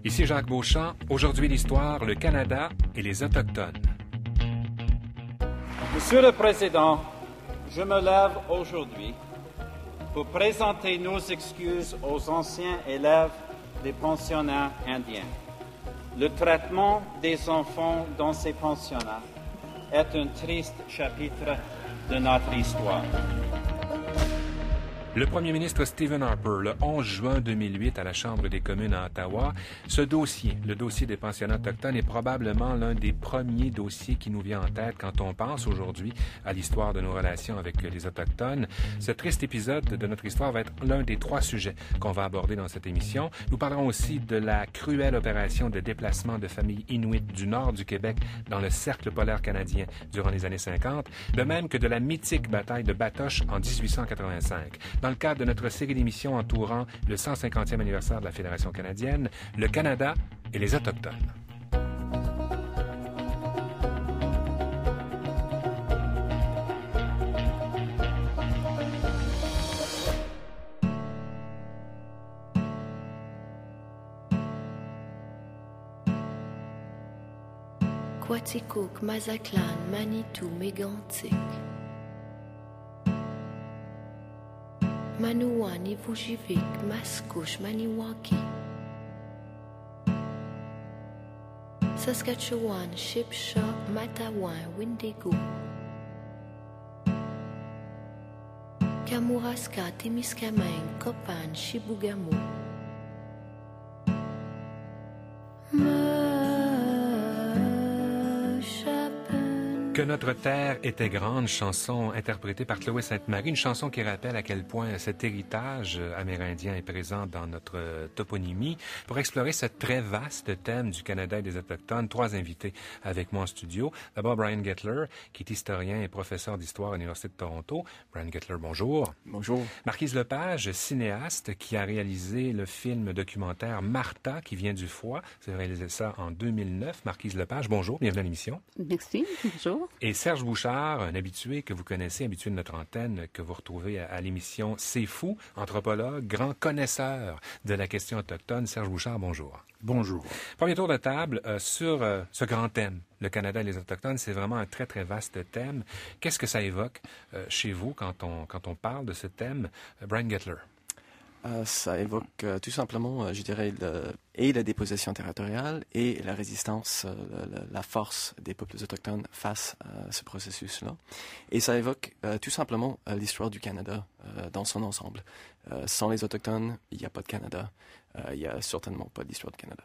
Ici Jacques Beauchamp. Aujourd'hui, l'histoire, le Canada et les Autochtones. Monsieur le Président, je me lève aujourd'hui pour présenter nos excuses aux anciens élèves des pensionnats indiens. Le traitement des enfants dans ces pensionnats est un triste chapitre de notre histoire. Le premier ministre Stephen Harper, le 11 juin 2008 à la Chambre des communes à Ottawa, ce dossier, le dossier des pensionnats autochtones, est probablement l'un des premiers dossiers qui nous vient en tête quand on pense aujourd'hui à l'histoire de nos relations avec les Autochtones. Ce triste épisode de notre histoire va être l'un des 3 sujets qu'on va aborder dans cette émission. Nous parlerons aussi de la cruelle opération de déplacement de familles inuites du nord du Québec dans le cercle polaire canadien durant les années 50, de même que de la mythique bataille de Batoche en 1885. Dans le cadre de notre série d'émissions entourant le 150e anniversaire de la Fédération canadienne, le Canada et les Autochtones. Quaticook, Mazatlan, Manitou, Mégantic. Manouan, Ivujivik, Mascouche, Maniwaki. Saskatchewan, Shipshaw, Matawan, Windigo. Kamouraska, Témiscamingue, Copan, Chibougamau. Que notre terre était grande, chanson interprétée par Chloé Sainte-Marie, une chanson qui rappelle à quel point cet héritage amérindien est présent dans notre toponymie. Pour explorer ce très vaste thème du Canada et des Autochtones, 3 invités avec moi en studio. D'abord, Brian Gettler, qui est historien et professeur d'histoire à l'Université de Toronto. Brian Gettler, bonjour. Bonjour. Marquise Lepage, cinéaste, qui a réalisé le film documentaire Martha, qui vient du foie. Vous avez réalisé ça en 2009. Marquise Lepage, bonjour, bienvenue à l'émission. Merci, bonjour. Et Serge Bouchard, un habitué que vous connaissez, habitué de notre antenne, que vous retrouvez à l'émission C'est fou, anthropologue, grand connaisseur de la question autochtone. Serge Bouchard, bonjour. Bonjour. Premier tour de table sur ce grand thème, le Canada et les Autochtones. C'est vraiment un très, très vaste thème. Qu'est-ce que ça évoque chez vous quand on parle de ce thème? Brian Gettler. Ça évoque tout simplement, je dirais, la dépossession territoriale et la résistance, la force des peuples autochtones face à ce processus-là. Et ça évoque tout simplement l'histoire du Canada dans son ensemble. Sans les Autochtones, il n'y a pas de Canada. Il n'y a certainement pas d'histoire du Canada.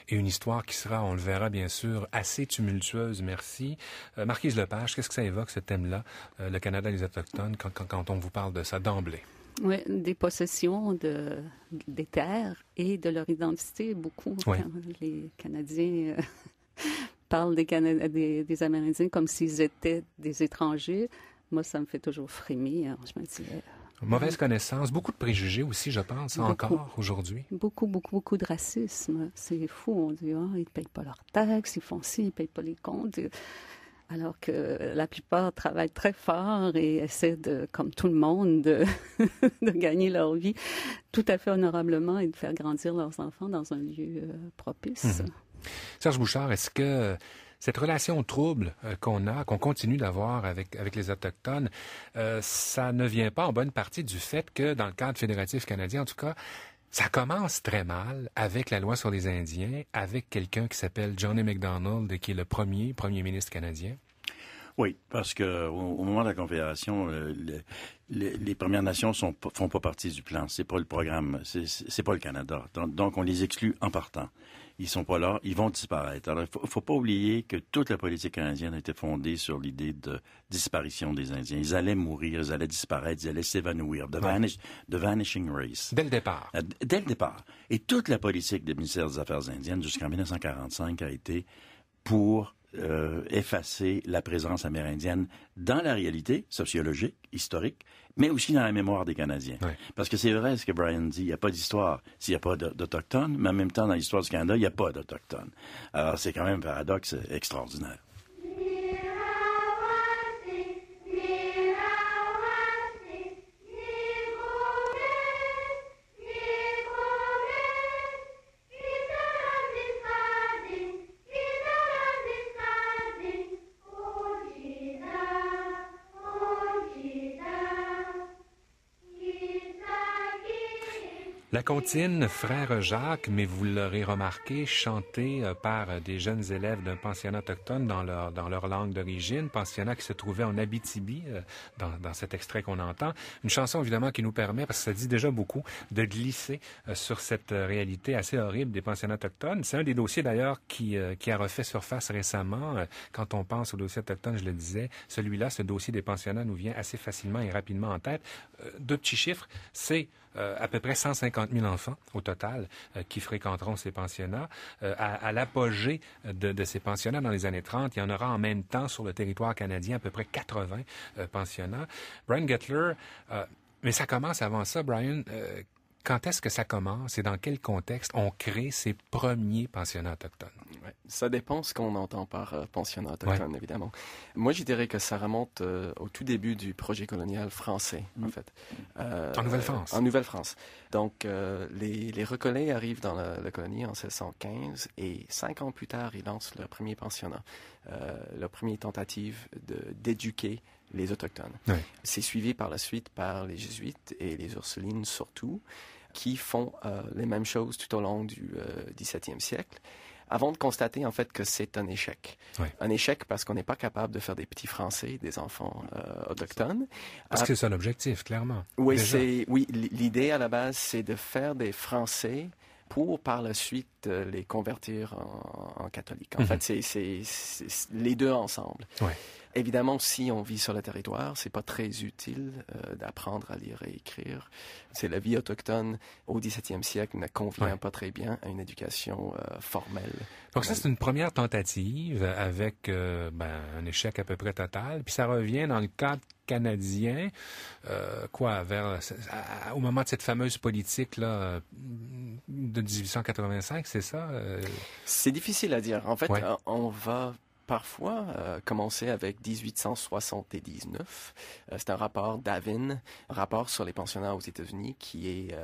Et une histoire qui sera, on le verra bien sûr, assez tumultueuse, merci. Marquise Lepage, qu'est-ce que ça évoque, ce thème-là, le Canada et les Autochtones, quand on vous parle de ça d'emblée? Oui, des possessions des terres et de leur identité, beaucoup. Oui. Quand les Canadiens parlent des Amérindiens comme s'ils étaient des étrangers. Moi, ça me fait toujours frémir. Je me dis... Mauvaise connaissance, beaucoup de préjugés aussi, je pense, encore aujourd'hui. Beaucoup de racisme. C'est fou. On dit, ils ne payent pas leurs taxes, ils font ci, ils ne payent pas les comptes. Alors que la plupart travaillent très fort et essaient comme tout le monde, de gagner leur vie tout à fait honorablement et de faire grandir leurs enfants dans un lieu propice. Serge Bouchard, est-ce que cette relation trouble qu'on continue d'avoir avec les Autochtones, ça ne vient pas en bonne partie du fait que, dans le cadre fédératif canadien, en tout cas, ça commence très mal avec la loi sur les Indiens, avec quelqu'un qui s'appelle John A. Macdonald, qui est le premier ministre canadien. Oui, parce que au moment de la Confédération, les Premières Nations font pas partie du plan. C'est pas le programme. C'est pas le Canada. Donc, on les exclut en partant. Ils sont pas là. Ils vont disparaître. Alors, faut pas oublier que toute la politique canadienne a été fondée sur l'idée de disparition des Indiens. Ils allaient mourir, ils allaient disparaître, ils allaient s'évanouir. The vanishing race. Dès le départ. Dès le départ. Et toute la politique du ministère des Affaires indiennes jusqu'en 1945 a été pour effacer la présence amérindienne dans la réalité sociologique, historique, mais aussi dans la mémoire des Canadiens. Oui. Parce que c'est vrai ce que Brian dit, il n'y a pas d'histoire s'il n'y a pas d'Autochtones, mais en même temps, dans l'histoire du Canada, il n'y a pas d'Autochtones. Alors, c'est quand même un paradoxe extraordinaire. La comptine Frère Jacques, mais vous l'aurez remarqué, chantée par des jeunes élèves d'un pensionnat autochtone dans leur langue d'origine, pensionnat qui se trouvait en Abitibi, dans cet extrait qu'on entend. Une chanson, évidemment, qui nous permet, parce que ça dit déjà beaucoup, de glisser sur cette réalité assez horrible des pensionnats autochtones. C'est un des dossiers, d'ailleurs, qui a refait surface récemment. Quand on pense au dossier autochtone, je le disais, celui-là, ce dossier des pensionnats nous vient assez facilement et rapidement en tête. Deux petits chiffres, c'est à peu près 150 000 enfants au total qui fréquenteront ces pensionnats. À l'apogée de ces pensionnats dans les années 30, il y en aura en même temps sur le territoire canadien à peu près 80 pensionnats. Brian Gettler, mais ça commence avant ça, Brian. Quand est-ce que ça commence et dans quel contexte on crée ces premiers pensionnats autochtones? Ouais. Ça dépend ce qu'on entend par pensionnat autochtone, évidemment. Moi, je dirais que ça remonte au tout début du projet colonial français, en fait. En Nouvelle-France. En Nouvelle-France. Donc, les Recollets arrivent dans la colonie en 1615 et 5 ans plus tard, ils lancent leur premier pensionnat, leur première tentative d'éduquer les Autochtones. Oui. C'est suivi par la suite par les Jésuites et les Ursulines surtout, qui font les mêmes choses tout au long du XVIIe siècle, avant de constater en fait que c'est un échec. Oui. Un échec parce qu'on n'est pas capable de faire des petits Français, des enfants autochtones. Parce que c'est ça l'objectif, clairement. Oui, déjà. L'idée à la base, c'est de faire des Français pour par la suite les convertir en catholiques. En fait, c'est les deux ensemble. Ouais. Évidemment, si on vit sur le territoire, c'est pas très utile d'apprendre à lire et écrire. C'est la vie autochtone au XVIIe siècle ne convient pas très bien à une éducation formelle. Donc ça, c'est une première tentative avec un échec à peu près total. Puis ça revient dans le cadre canadien, au moment de cette fameuse politique là de 1885, c'est ça? C'est difficile à dire. En fait, ouais. On va parfois commencer avec 1879. C'est un rapport d'Avin, un rapport sur les pensionnats aux États-Unis qui est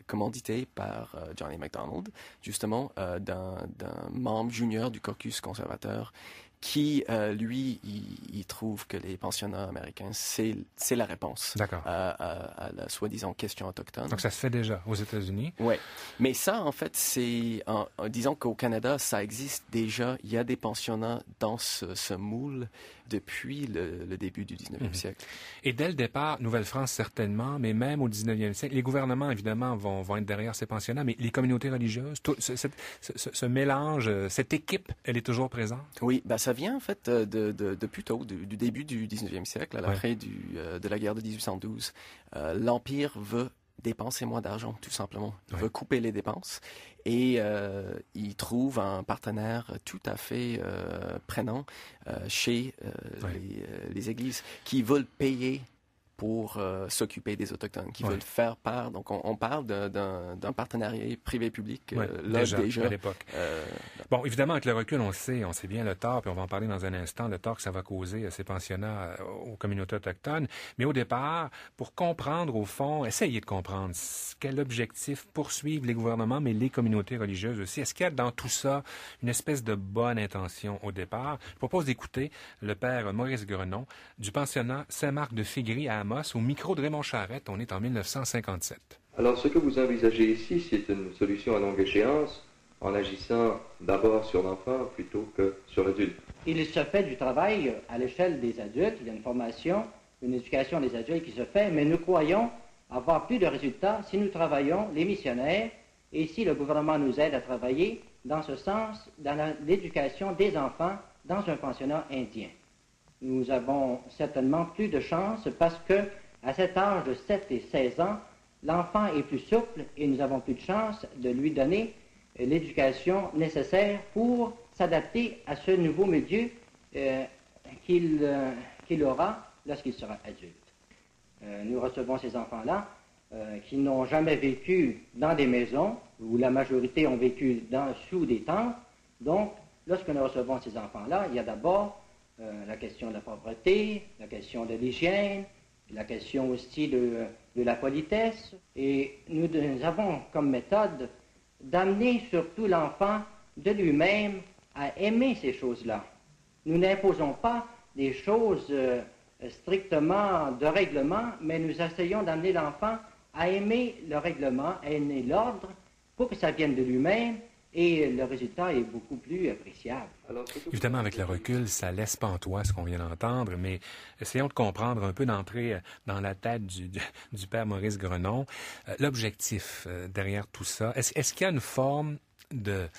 commandité par John A. Macdonald, justement d'un membre junior du caucus conservateur qui, lui, il trouve que les pensionnats américains, c'est la réponse à la soi-disant question autochtone. Donc ça se fait déjà aux États-Unis. Oui, mais ça, en fait, disons qu'au Canada, ça existe déjà. Il y a des pensionnats dans ce moule depuis le début du 19e siècle. Et dès le départ, Nouvelle-France certainement, mais même au 19e siècle, les gouvernements, évidemment, vont être derrière ces pensionnats, mais les communautés religieuses, ce mélange, cette équipe, elle est toujours présente? Oui, ça vient en fait de plus tôt, du début du 19e siècle, à la fin de la guerre de 1812. L'Empire veut dépenser moins d'argent, tout simplement. Il veut couper les dépenses et il trouve un partenaire tout à fait prenant chez les églises qui veulent payer pour s'occuper des Autochtones, qui veulent faire part. Donc, on parle d'un partenariat privé-public déjà à l'époque. Bon, évidemment, avec le recul, on sait bien le tort, puis on va en parler dans un instant, le tort que ça va causer ces pensionnats aux communautés autochtones. Mais au départ, pour comprendre, au fond, essayer de comprendre quel objectif poursuivent les gouvernements, mais les communautés religieuses aussi. Est-ce qu'il y a dans tout ça une espèce de bonne intention au départ? Je propose d'écouter le père Maurice Grenon du pensionnat Saint-Marc de Figuerie à Amos, au micro de Raymond Charette. On est en 1957. Alors, ce que vous envisagez ici, c'est une solution à longue échéance, en agissant d'abord sur l'enfant plutôt que sur l'adulte. Il se fait du travail à l'échelle des adultes. Il y a une formation, une éducation des adultes qui se fait, mais nous croyons avoir plus de résultats si nous travaillons, les missionnaires, et si le gouvernement nous aide à travailler dans ce sens, dans l'éducation des enfants dans un pensionnat indien. Nous avons certainement plus de chance parce que à cet âge de 7 et 16 ans, l'enfant est plus souple et nous avons plus de chance de lui donner l'éducation nécessaire pour s'adapter à ce nouveau milieu qu'il aura lorsqu'il sera adulte. Nous recevons ces enfants-là qui n'ont jamais vécu dans des maisons où la majorité ont vécu sous des tentes. Donc, lorsque nous recevons ces enfants-là, il y a d'abord la question de la pauvreté, la question de l'hygiène, la question aussi de la politesse. Et nous avons comme méthode d'amener surtout l'enfant de lui-même à aimer ces choses-là. Nous n'imposons pas des choses strictement de règlement, mais nous essayons d'amener l'enfant à aimer le règlement, à aimer l'ordre, pour que ça vienne de lui-même, et le résultat est beaucoup plus appréciable. Évidemment, avec le recul, ça laisse pantois ce qu'on vient d'entendre, mais essayons de comprendre un peu, d'entrer dans la tête du père Maurice Grenon. L'objectif derrière tout ça, est-ce qu'il y a une forme de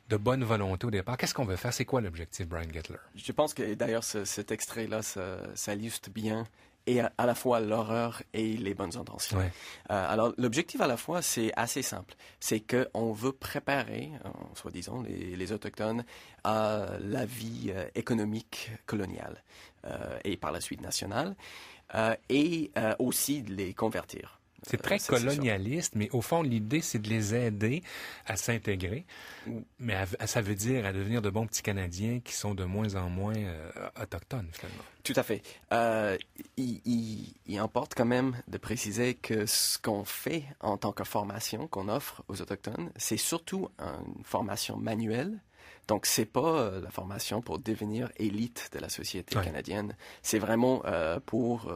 bonne volonté au départ? Qu'est-ce qu'on veut faire? C'est quoi l'objectif, Brian Gettler? Je pense que d'ailleurs cet extrait-là, ça illustre bien et à la fois l'horreur et les bonnes intentions. Ouais. Alors, l'objectif à la fois, c'est assez simple. C'est qu'on veut préparer, soi-disant, les Autochtones à la vie économique coloniale et par la suite nationale, et aussi de les convertir. C'est très colonialiste, mais au fond, l'idée, c'est de les aider à s'intégrer, mais ça veut dire à devenir de bons petits Canadiens qui sont de moins en moins autochtones, finalement. Tout à fait. Il importe quand même de préciser que ce qu'on fait en tant que formation qu'on offre aux Autochtones, c'est surtout une formation manuelle. Donc, c'est pas la formation pour devenir élite de la société canadienne. C'est vraiment pour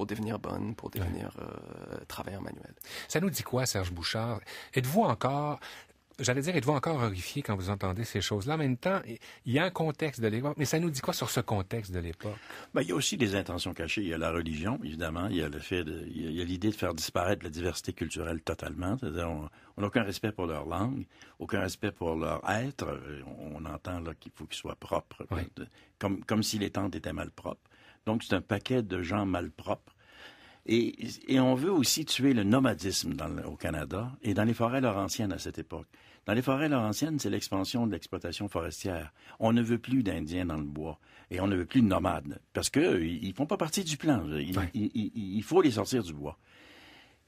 devenir bonne, pour devenir travailleur manuel. Ça nous dit quoi, Serge Bouchard? Êtes-vous encore horrifié quand vous entendez ces choses-là? En même temps, il y a un contexte de l'époque, mais ça nous dit quoi sur ce contexte de l'époque? Il y a aussi des intentions cachées. Il y a la religion, évidemment. Il y a il y a l'idée de faire disparaître la diversité culturelle totalement. C'est-à-dire, on n'a aucun respect pour leur langue, aucun respect pour leur être. On entend là qu'il faut qu'ils soient propres, comme si les tentes étaient malpropres. Donc, c'est un paquet de gens malpropres. Et on veut aussi tuer le nomadisme au Canada et dans les forêts laurentiennes à cette époque. Dans les forêts laurentiennes, c'est l'expansion de l'exploitation forestière. On ne veut plus d'Indiens dans le bois et on ne veut plus de nomades parce que ils font pas partie du plan. Il faut les sortir du bois.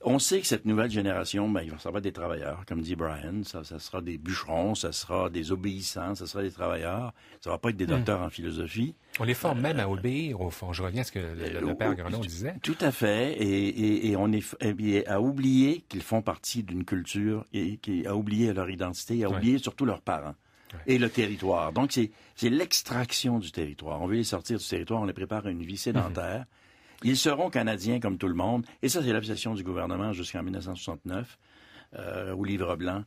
On sait que cette nouvelle génération, ça va être des travailleurs, comme dit Brian, ça sera des bûcherons, ça sera des obéissants, ça sera des travailleurs, ça va pas être des docteurs en philosophie. On les forme même à obéir, au fond. Je reviens à ce que le père Grenon disait. Tout à fait, et on est à oublier qu'ils font partie d'une culture, et à oublier leur identité, à oublier surtout leurs parents. Et le territoire. Donc, c'est l'extraction du territoire. On veut les sortir du territoire, on les prépare à une vie sédentaire. Ils seront Canadiens comme tout le monde. Et ça, c'est l'obsession du gouvernement jusqu'en 1969, au Livre blanc.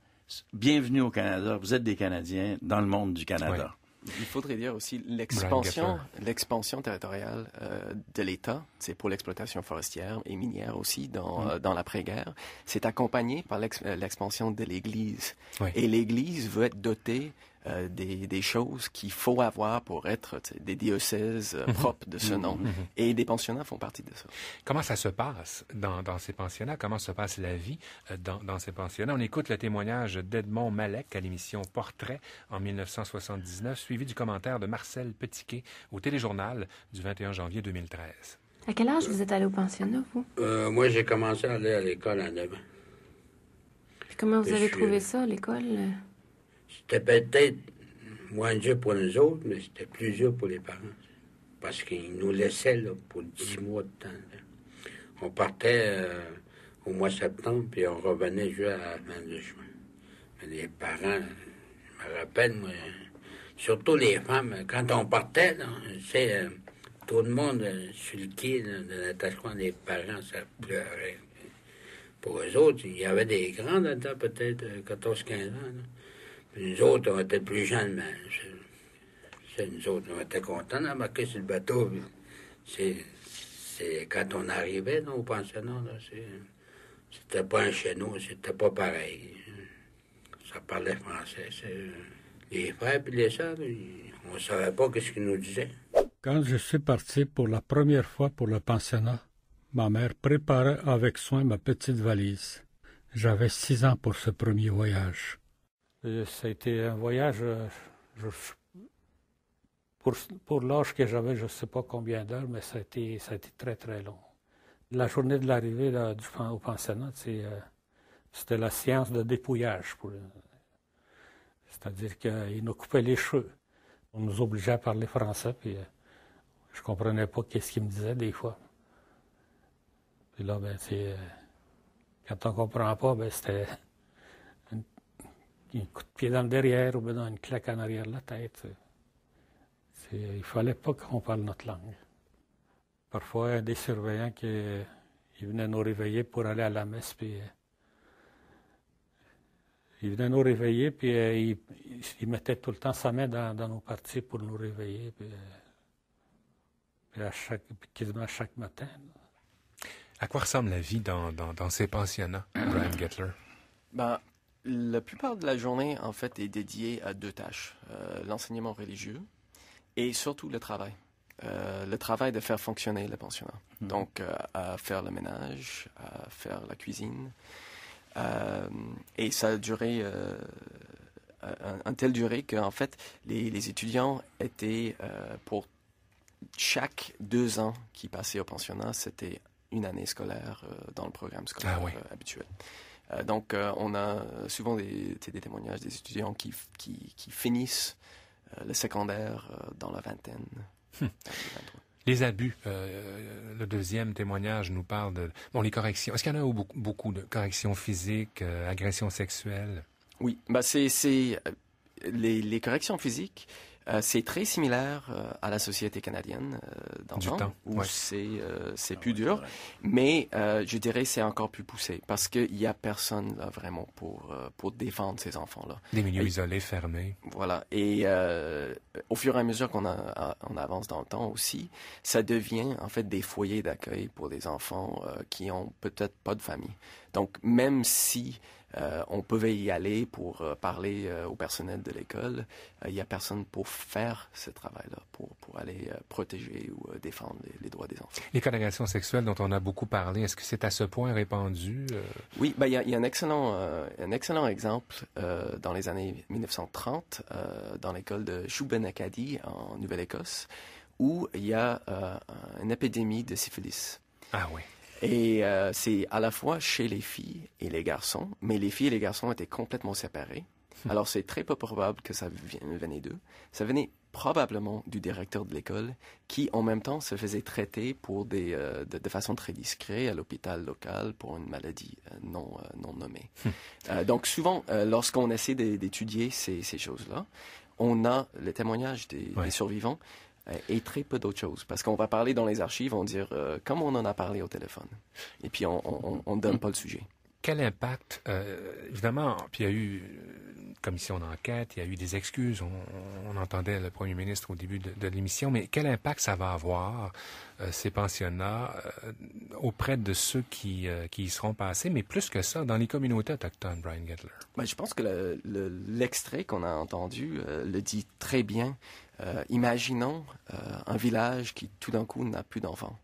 Bienvenue au Canada. Vous êtes des Canadiens dans le monde du Canada. Ouais. Il faudrait dire aussi l'expansion territoriale de l'État, c'est pour l'exploitation forestière et minière aussi dans l'après-guerre. C'est accompagné par l'expansion de l'Église. Oui. Et l'Église veut être dotée des choses qu'il faut avoir pour être des diocèses propres de ce nom. Et des pensionnats font partie de ça. Comment ça se passe dans ces pensionnats? Comment se passe la vie dans ces pensionnats? On écoute le témoignage d'Edmond Malek à l'émission Portrait en 1979, suivi du commentaire de Marcel Petiquet au Téléjournal du 21 janvier 2013. À quel âge vous êtes allé au pensionnat, vous? Moi, j'ai commencé à aller à l'école à 9 ans. Puis comment vous avez trouvé ça, l'école? C'était peut-être moins dur pour nous autres, mais c'était plus dur pour les parents. Parce qu'ils nous laissaient là, pour 10 mois de temps. Là. On partait au mois de septembre, puis on revenait juste à la fin de juin. Mais les parents, je me rappelle, moi, surtout les femmes, quand on partait, là, tout le monde sur le quai de l'attachement des parents, ça pleurait. Pour eux autres, il y avait des grands là-dedans, peut-être 14-15 ans. Là. Nous autres, on était plus jeunes, mais nous autres, on était contents d'embarquer sur le bateau. C'est quand on arrivait au pensionnat, c'était pas un chez nous, c'était pas pareil. Ça parlait français. Les frères et les sœurs, on savait pas ce qu'ils nous disaient. Quand je suis parti pour la première fois pour le pensionnat, ma mère préparait avec soin ma petite valise. J'avais 6 ans pour ce premier voyage. Ça a été un voyage, pour l'âge que j'avais, je ne sais pas combien d'heures, mais ça a été très, très long. La journée de l'arrivée au pensionnat, c'était la séance de dépouillage. C'est-à-dire qu'ils nous coupaient les cheveux. On nous obligeait à parler français, puis je ne comprenais pas qu'est-ce qu'ils me disaient des fois. Puis là, quand on ne comprend pas, c'était un coup de pied dans le derrière ou bien une claque en arrière de la tête. Il ne fallait pas qu'on parle notre langue. Parfois, des surveillants qui il venait nous réveiller pour aller à la messe, puis il venait nous réveiller, puis il mettait tout le temps sa main dans nos parties pour nous réveiller, puis quasiment chaque matin. À quoi ressemble la vie dans ces pensionnats, Brian Gettler? La plupart de la journée, en fait, est dédiée à 2 tâches. L'enseignement religieux et surtout le travail. Le travail de faire fonctionner le pensionnat. Donc, à faire le ménage, à faire la cuisine. Et ça a duré une telle durée qu'en fait, les étudiants étaient, pour chaque 2 ans qui passaient au pensionnat, c'était une année scolaire dans le programme scolaire habituel. Donc, on a souvent des témoignages des étudiants qui finissent le secondaire dans la vingtaine. Les abus, le deuxième témoignage nous parle de les corrections. Est-ce qu'il y en a beaucoup de corrections physiques, agressions sexuelles? Oui, c'est les corrections physiques. C'est très similaire à la société canadienne d'antan, où c'est plus dur, mais je dirais c'est encore plus poussé parce qu'il n'y a personne là vraiment pour défendre ces enfants-là. Des milieux isolés, fermés. Voilà, et au fur et à mesure qu'on avance dans le temps aussi, ça devient en fait des foyers d'accueil pour des enfants qui ont peut-être pas de famille. Donc même si on pouvait y aller pour parler au personnel de l'école, il n'y a personne pour faire ce travail-là, pour aller protéger ou défendre les droits des enfants. Les cas d'agressions sexuelles dont on a beaucoup parlé, est-ce que c'est à ce point répandu? Oui, il y a un excellent exemple dans les années 1930 dans l'école de Shubenacadie en Nouvelle-Écosse, où il y a une épidémie de syphilis. Ah oui. Et c'est à la fois chez les filles et les garçons, mais les filles et les garçons étaient complètement séparés. Alors c'est très peu probable que ça venait d'eux. Ça venait probablement du directeur de l'école qui, en même temps, se faisait traiter pour de façon très discrète à l'hôpital local pour une maladie non nommée. Donc souvent, lorsqu'on essaie d'étudier ces choses-là, on a le témoignage des survivants et très peu d'autres choses. Parce qu'on va parler dans les archives, on va dire comme on en a parlé au téléphone. Et puis, on ne donne pas le sujet. Quel impact, évidemment, puis il y a eu une commission d'enquête, il y a eu des excuses, on entendait le premier ministre au début de l'émission, mais quel impact ça va avoir, ces pensionnats, auprès de ceux qui y seront passés, mais plus que ça, dans les communautés autochtones, Brian Gettler? Je pense que l'extrait qu'on a entendu le dit très bien. Imaginons un village qui, tout d'un coup, n'a plus d'enfants.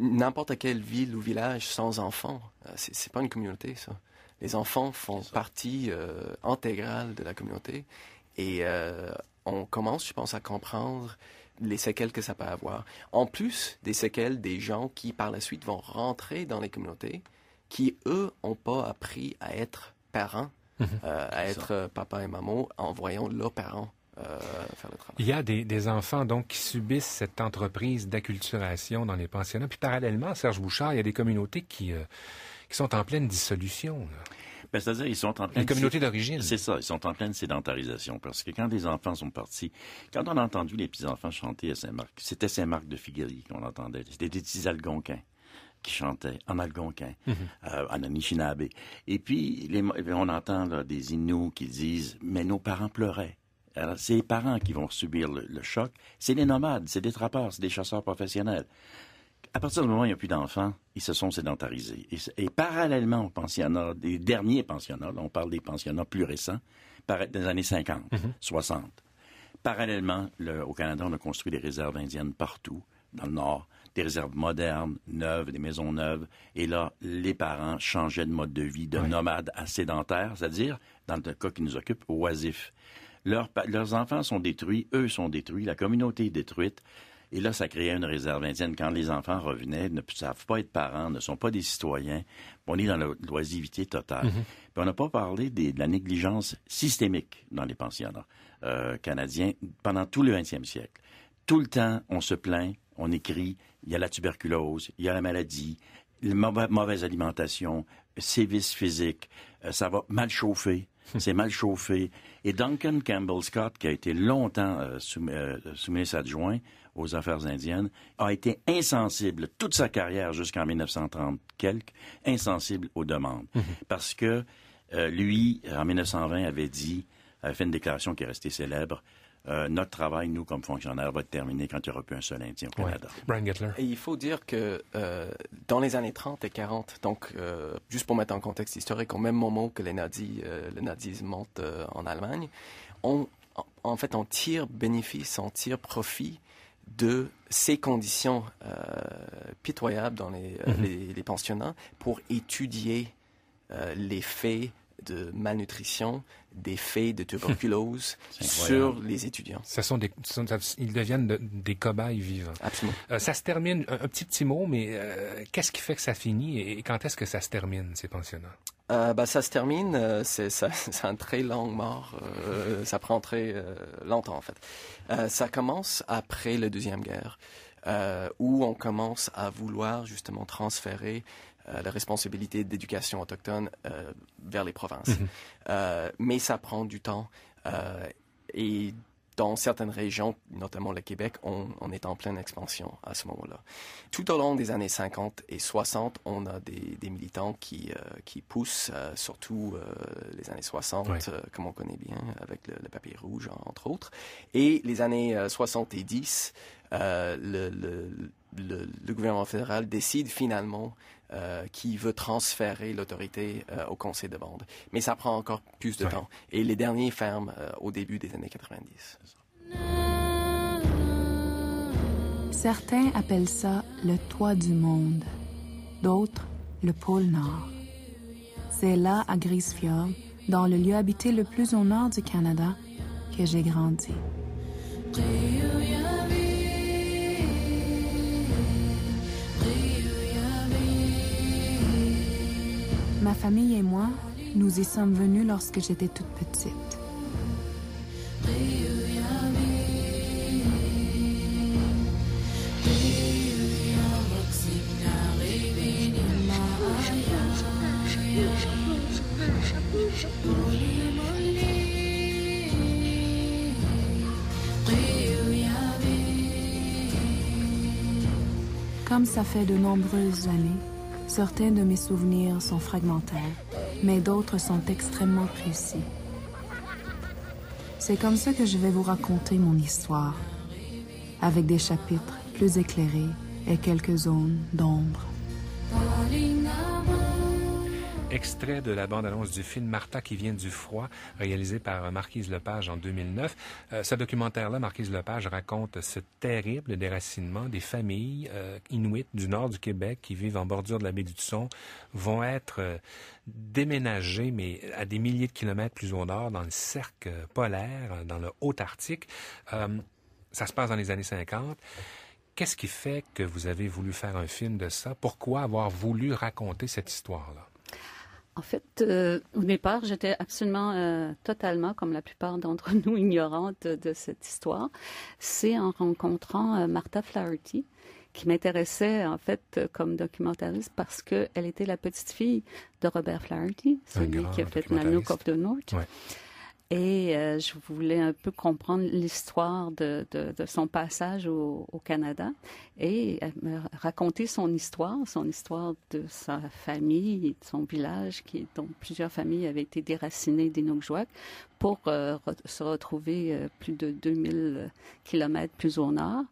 N'importe quelle ville ou village sans enfants, c'est pas une communauté, ça. Les enfants font partie intégrale de la communauté et on commence, je pense, à comprendre les séquelles que ça peut avoir. En plus des séquelles des gens qui, par la suite, vont rentrer dans les communautés qui, eux, n'ont pas appris à être parents, à être papa et maman en voyant leurs parents faire le travail. Il y a des enfants donc qui subissent cette entreprise d'acculturation dans les pensionnats. Puis parallèlement, Serge Bouchard, il y a des communautés qui sont en pleine dissolution. C'est-à-dire ils sont en pleine... Les communautés d'origine. C'est ça, ils sont en pleine sédentarisation. Parce que quand les enfants sont partis, quand on a entendu les petits-enfants chanter à Saint-Marc, c'était Saint-Marc de Figuerie qu'on entendait. C'était des petits Algonquins qui chantaient en algonquin, en Anishinaabe. Et puis, on entend là, des Inuits qui disent « Mais nos parents pleuraient ». Alors, c'est les parents qui vont subir le choc. C'est des nomades, c'est des trappeurs, c'est des chasseurs professionnels. À partir du moment où il n'y a plus d'enfants, ils se sont sédentarisés. Et parallèlement aux pensionnats, des derniers pensionnats, là, on parle des pensionnats plus récents, des années 50, 60. Parallèlement, au Canada, on a construit des réserves indiennes partout, dans le Nord, des réserves modernes, neuves, des maisons neuves. Et là, les parents changeaient de mode de vie de nomades à sédentaires, c'est-à-dire, dans le cas qui nous occupe, oisifs. Leurs enfants sont détruits, eux sont détruits, la communauté est détruite. Et là, ça créait une réserve indienne. Quand les enfants revenaient, ne savent pas être parents, ne sont pas des citoyens, on est dans l'oisivité totale. Puis on n'a pas parlé de la négligence systémique dans les pensionnats canadiens pendant tout le 20e siècle. Tout le temps, on se plaint, on écrit, il y a la tuberculose, il y a la maladie, la mauvaise alimentation, sévices physiques, ça va mal chauffer. C'est mal chauffé. Et Duncan Campbell Scott, qui a été longtemps sous-ministre adjoint aux affaires indiennes, a été insensible toute sa carrière jusqu'en 1930 quelques, insensible aux demandes. Parce que lui, en 1920, avait fait une déclaration qui est restée célèbre. Notre travail, nous, comme fonctionnaires, va être terminé quand il n'y aura plus un seul Indien au Canada. Brian Gettler. Et il faut dire que dans les années 30 et 40, donc juste pour mettre en contexte historique, au même moment que le nazisme monte en Allemagne, on tire bénéfice, on tire profit de ces conditions pitoyables dans les pensionnats pour étudier les faits de malnutrition, des faits de tuberculose sur les étudiants. Ils deviennent des cobayes vivants. Absolument. Ça se termine, un petit mot, mais qu'est-ce qui fait que ça finit et quand est-ce que ça se termine, ces pensionnats? Ça se termine, c'est un très long mort, ça prend très longtemps en fait. Ça commence après la Deuxième Guerre, où on commence à vouloir justement transférer la responsabilité d'éducation autochtone vers les provinces. Mais ça prend du temps et dans certaines régions, notamment le Québec, on est en pleine expansion à ce moment-là. Tout au long des années 50 et 60, on a des militants qui poussent, surtout les années 60, comme on connaît bien, avec le papier rouge, entre autres. Et les années 70, le gouvernement fédéral décide finalement qui veut transférer l'autorité au conseil de bande. Mais ça prend encore plus de temps. Et les derniers ferment au début des années 90. Certains appellent ça le toit du monde, d'autres le pôle Nord. C'est là, à Grisefjord, dans le lieu habité le plus au nord du Canada, que j'ai grandi. Ma famille et moi, nous y sommes venus lorsque j'étais toute petite. Comme ça fait de nombreuses années, certains de mes souvenirs sont fragmentaires, mais d'autres sont extrêmement précis. C'est comme ça que je vais vous raconter mon histoire, avec des chapitres plus éclairés et quelques zones d'ombre. Extrait de la bande-annonce du film Martha qui vient du froid, réalisé par Marquise Lepage en 2009. Ce documentaire-là, Marquise Lepage raconte ce terrible déracinement des familles inuites du nord du Québec qui vivent en bordure de la baie du Tson, vont être déménagées, mais à des milliers de kilomètres plus au nord, dans le cercle polaire, dans le Haut-Arctique. Ça se passe dans les années 50. Qu'est-ce qui fait que vous avez voulu faire un film de ça? Pourquoi avoir voulu raconter cette histoire-là? En fait, au départ, j'étais absolument, totalement, comme la plupart d'entre nous, ignorante de cette histoire. C'est en rencontrant Martha Flaherty qui m'intéressait, en fait, comme documentariste parce qu'elle était la petite-fille de Robert Flaherty, celui qui a fait Nanook of the North. Ouais. Et je voulais un peu comprendre l'histoire de son passage au Canada et me raconter son histoire de sa famille et de son village, dont plusieurs familles avaient été déracinées d'Inukjuak pour se retrouver plus de 2000 kilomètres plus au nord.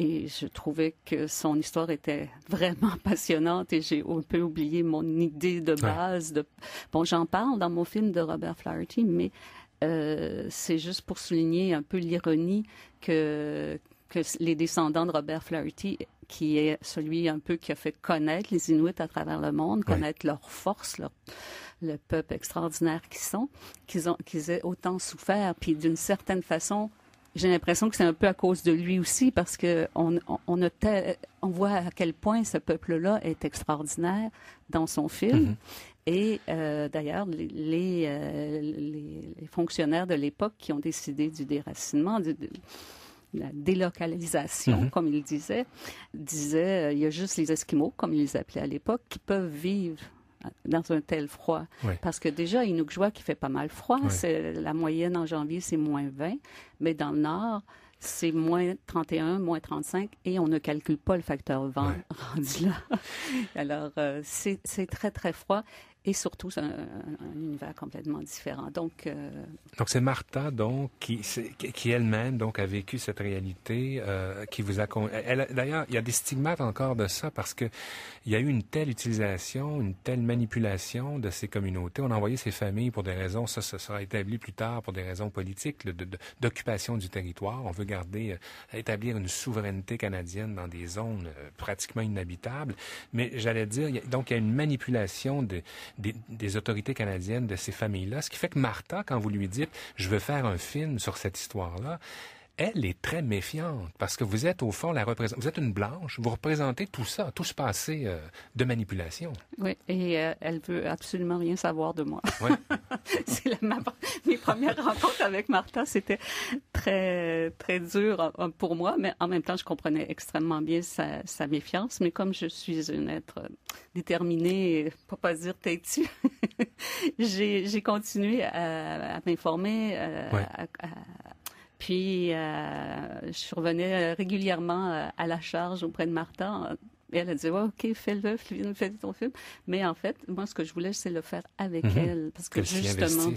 Et je trouvais que son histoire était vraiment passionnante et j'ai un peu oublié mon idée de base. Bon, j'en parle dans mon film de Robert Flaherty, mais c'est juste pour souligner un peu l'ironie que les descendants de Robert Flaherty, qui est celui un peu qui a fait connaître les Inuits à travers le monde, connaître leur force, le peuple extraordinaire qu'ils aient autant souffert. Puis d'une certaine façon, j'ai l'impression que c'est un peu à cause de lui aussi, parce que on voit à quel point ce peuple-là est extraordinaire dans son film. Mm-hmm. Et d'ailleurs, les fonctionnaires de l'époque qui ont décidé du déracinement, de la délocalisation, comme ils disaient, il y a juste les Esquimaux, comme ils les appelaient à l'époque, qui peuvent vivre dans un tel froid. Oui. Parce que déjà, Inukjuak, qui fait pas mal froid, la moyenne en janvier, c'est -20, mais dans le nord, c'est moins 31, moins 35, et on ne calcule pas le facteur vent rendu là. Alors, c'est très, très froid. Et surtout, c'est un univers complètement différent. Donc c'est Martha, donc, qui elle-même donc a vécu cette réalité, qui vous a... D'ailleurs, il y a des stigmates encore de ça parce que il y a eu une telle utilisation, une telle manipulation de ces communautés. On a envoyé ces familles pour des raisons, ça sera établi plus tard pour des raisons politiques, d'occupation du territoire. On veut établir une souveraineté canadienne dans des zones pratiquement inhabitables. Mais j'allais dire, il y a une manipulation des autorités canadiennes de ces familles-là. Ce qui fait que Martha, quand vous lui dites « je veux faire un film sur cette histoire-là », elle est très méfiante parce que vous êtes au fond vous êtes une blanche, vous représentez tout ça, tout ce passé de manipulation. Oui, et elle veut absolument rien savoir de moi. Ouais. Mes premières rencontres avec Martha, c'était très très dur pour moi, mais en même temps, je comprenais extrêmement bien sa méfiance. Mais comme je suis un être déterminé, pour pas dire têtu, j'ai continué à m'informer, puis, je revenais régulièrement à la charge auprès de Martha. Et elle a dit, OK, fais-le, fais ton film. Mais en fait, moi, ce que je voulais, c'est le faire avec elle. Parce que justement,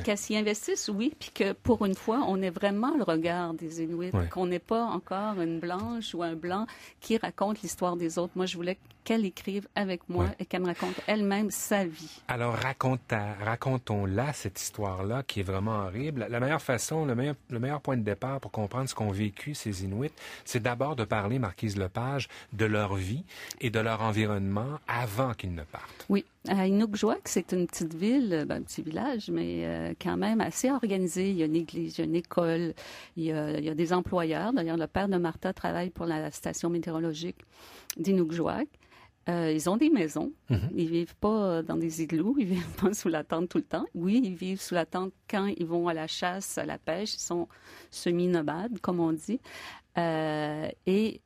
qu'elle s'y investisse, oui, puis que pour une fois, on ait vraiment le regard des Inuits, qu'on n'ait pas encore une blanche ou un blanc qui raconte l'histoire des autres. Moi, je voulais qu'elle écrive avec moi et qu'elle me raconte elle-même sa vie. Alors, racontons-la, cette histoire-là, qui est vraiment horrible. La meilleure façon, le meilleur point de départ pour comprendre ce qu'ont vécu ces Inuits, c'est d'abord de parler, Marquise Lepage, de leur vie et de leur environnement avant qu'ils ne partent. Oui. À Inukjuak, c'est une petite ville, un petit village, mais quand même assez organisé. Il y a une église, il y a une école, il y a des employeurs. D'ailleurs, le père de Martha travaille pour la station météorologique d'Inukjuak. Ils ont des maisons. Ils vivent pas dans des igloos. Ils vivent pas sous la tente tout le temps. Oui, ils vivent sous la tente quand ils vont à la chasse, à la pêche. Ils sont semi-nomades, comme on dit. Et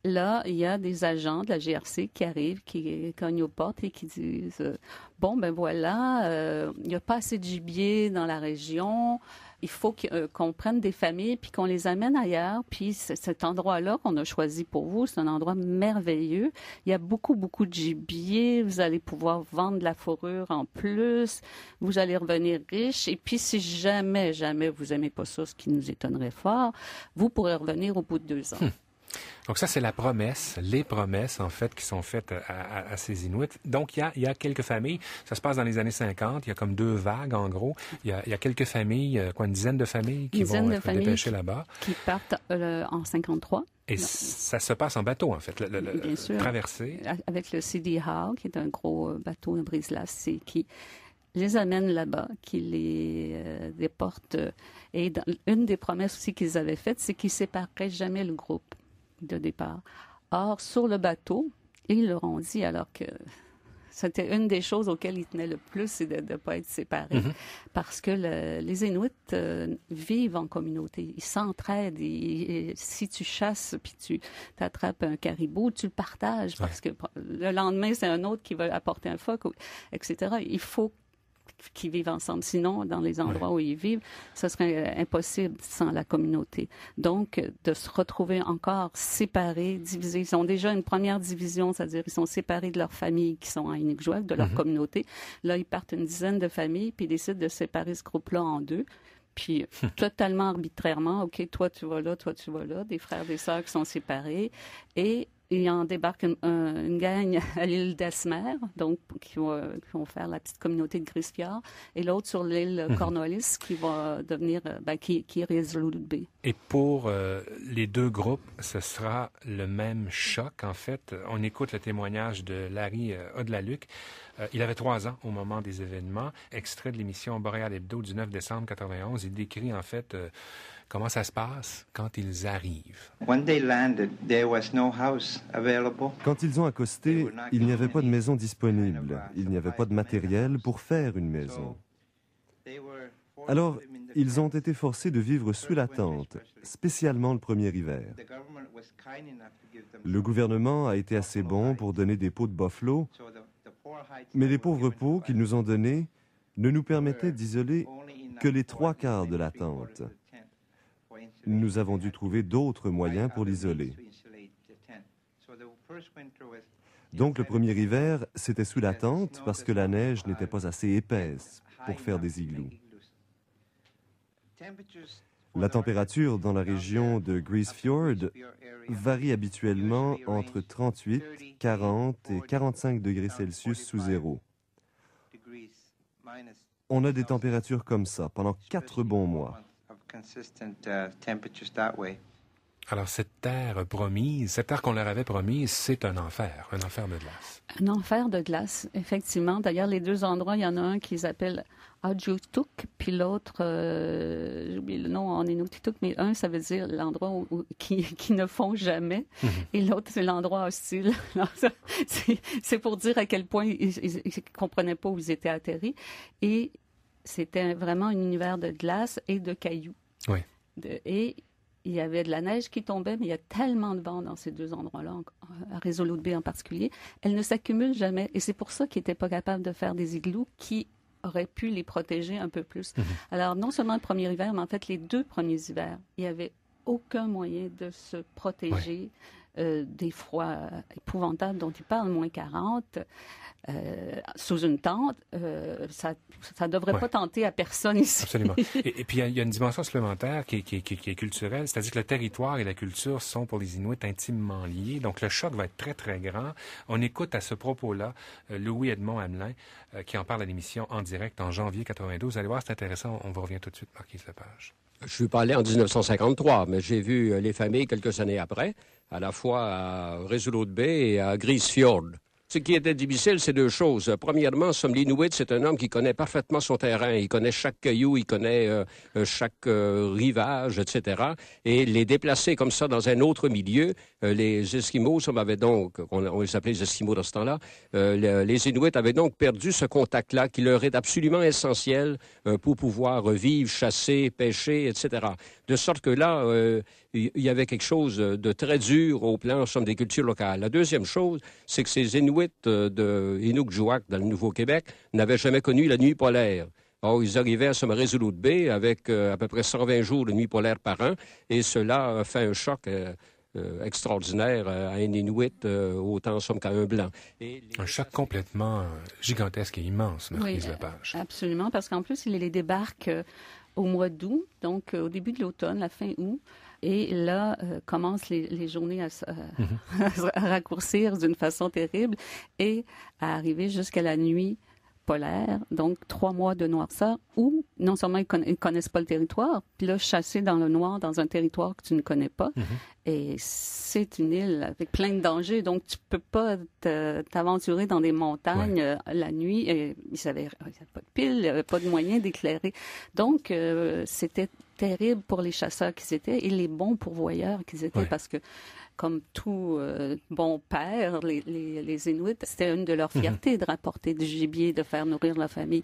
là, il y a des agents de la GRC qui arrivent, qui cognent aux portes et qui disent bon, ben voilà, il n'y a pas assez de gibier dans la région. Il faut qu'on prenne des familles puis qu'on les amène ailleurs. Puis cet endroit-là qu'on a choisi pour vous, c'est un endroit merveilleux. Il y a beaucoup, beaucoup de gibier. Vous allez pouvoir vendre de la fourrure en plus. Vous allez revenir riche. Et puis, si jamais vous aimez pas ça, ce qui nous étonnerait fort, vous pourrez revenir au bout de 2 ans. Donc ça, c'est les promesses, en fait, qui sont faites à ces Inuits. Donc, il y a quelques familles. Ça se passe dans les années 50. Il y a comme 2 vagues, en gros. Il y a quelques familles, une dizaine de familles qui vont être dépêchées là-bas. Qui partent en 53. Et ça se passe en bateau, en fait, Bien sûr. Traversée. Avec le CD Howe, qui est un gros bateau, un brise-glace, qui les amène là-bas, qui les déporte. Et une des promesses aussi qu'ils avaient faites, c'est qu'ils ne sépareraient jamais le groupe de départ. Or, sur le bateau, ils leur ont dit, alors que c'était une des choses auxquelles ils tenaient le plus, c'est de ne pas être séparés, parce que les Inuits vivent en communauté, ils s'entraident, si tu chasses puis tu t'attrapes un caribou, tu le partages, parce que le lendemain, c'est un autre qui va apporter un phoque, etc. Il faut qu'ils vivent ensemble. Sinon, dans les endroits où ils vivent, ce serait impossible sans la communauté. Donc, de se retrouver encore séparés, divisés. Ils ont déjà une première division, c'est-à-dire ils sont séparés de leurs familles qui sont à Inukjuak, de leur communauté. Là, ils partent une dizaine de familles, puis ils décident de séparer ce groupe-là en 2. Puis, totalement arbitrairement, OK, toi, tu vas là, toi, tu vas là, des frères, des sœurs qui sont séparés. Et il en débarque une gang à l'île d'Esmer, donc qui vont faire la petite communauté de Grisfjord, et l'autre sur l'île Cornwallis qui va devenir qui est Resolute Bay. Et pour les 2 groupes, ce sera le même choc. En fait, on écoute le témoignage de Larry Odlaluc. Il avait 3 ans au moment des événements. Extrait de l'émission Boréal Hebdo du 9 décembre 91. Il décrit en fait comment ça se passe quand ils arrivent. Quand ils ont accosté, il n'y avait pas de maison disponible. Il n'y avait pas de matériel pour faire une maison. Alors, ils ont été forcés de vivre sous la tente, spécialement le premier hiver. Le gouvernement a été assez bon pour donner des peaux de buffalo, mais les pauvres peaux qu'ils nous ont données ne nous permettaient d'isoler que les 3/4 de la tente. nous avons dû trouver d'autres moyens pour l'isoler. Donc le premier hiver, c'était sous la tente parce que la neige n'était pas assez épaisse pour faire des igloos. La température dans la région de Grise Fjord varie habituellement entre 38, 40 et 45 degrés Celsius sous zéro. On a des températures comme ça pendant 4 bons mois. Alors, cette terre promise, cette terre qu'on leur avait promise, c'est un enfer de glace. Un enfer de glace, effectivement. D'ailleurs, les deux endroits, il y en a un qu'ils appellent Ajutuk, puis l'autre, j'ai oublié le nom en Inuktitut, mais un, ça veut dire l'endroit qui ne fond jamais, et l'autre, c'est l'endroit hostile. Alors, c'est pour dire à quel point ils ne comprenaient pas où ils étaient atterris. Et c'était vraiment un univers de glace et de cailloux. Oui. Et il y avait de la neige qui tombait, mais il y a tellement de vent dans ces deux endroits-là, à Resolute Bay en particulier, elle ne s'accumule jamais. Et c'est pour ça qu'ils n'étaient pas capables de faire des igloos qui auraient pu les protéger un peu plus. Alors, non seulement le premier hiver, mais en fait, les 2 premiers hivers, il n'y avait aucun moyen de se protéger des froids épouvantables dont il parle, moins 40, sous une tente. Ça ne devrait pas tenter à personne ici. Absolument. Et puis, il y a une dimension supplémentaire qui est culturelle, c'est-à-dire que le territoire et la culture sont pour les Inuits intimement liés. Donc, le choc va être très, très grand. On écoute à ce propos-là Louis-Edmond Hamelin, qui en parle à l'émission En direct en janvier 92. Vous allez voir, c'est intéressant. On vous revient tout de suite, Marquise Lepage. Je suis pas allé en 1953, mais j'ai vu les familles quelques années après, à la fois à Resolute Bay et à Grise Fjord. Ce qui était difficile, c'est 2 choses. Premièrement, l'Inuit, c'est un homme qui connaît parfaitement son terrain. Il connaît chaque caillou, il connaît chaque rivage, etc. Et les déplacer comme ça dans un autre milieu, les Esquimaux, on les appelait les Esquimaux dans ce temps-là, les Inuits avaient donc perdu ce contact-là qui leur est absolument essentiel pour pouvoir vivre, chasser, pêcher, etc. De sorte que là, il y avait quelque chose de très dur au plan, des cultures locales. La deuxième chose, c'est que ces Inuits de Inukjuak, dans le Nouveau-Québec, n'avaient jamais connu la nuit polaire. Or, ils arrivaient à Resolute Bay avec à peu près 120 jours de nuit polaire par an, et cela a fait un choc extraordinaire à un Inuit, autant qu'à un Blanc. Un choc complètement gigantesque et immense, Marquise Lepage. Absolument, parce qu'en plus, il les débarque au mois d'août, donc au début de l'automne, la fin août. Et là, commencent les journées à raccourcir d'une façon terrible et à arriver jusqu'à la nuit polaire, donc 3 mois de noirceur, où non seulement ils connaissent pas le territoire, puis là, chasser dans le noir, dans un territoire que tu ne connais pas. Et c'est une île avec plein de dangers, donc tu peux pas t'aventurer dans des montagnes la nuit. Et il n'y avait pas de pile, il n'y avait pas de moyen d'éclairer. Donc, c'était terrible pour les chasseurs qu'ils étaient et les bons pourvoyeurs qu'ils étaient, parce que comme tout bon père, les Inuits, c'était une de leurs fiertés de rapporter du gibier, de faire nourrir la famille.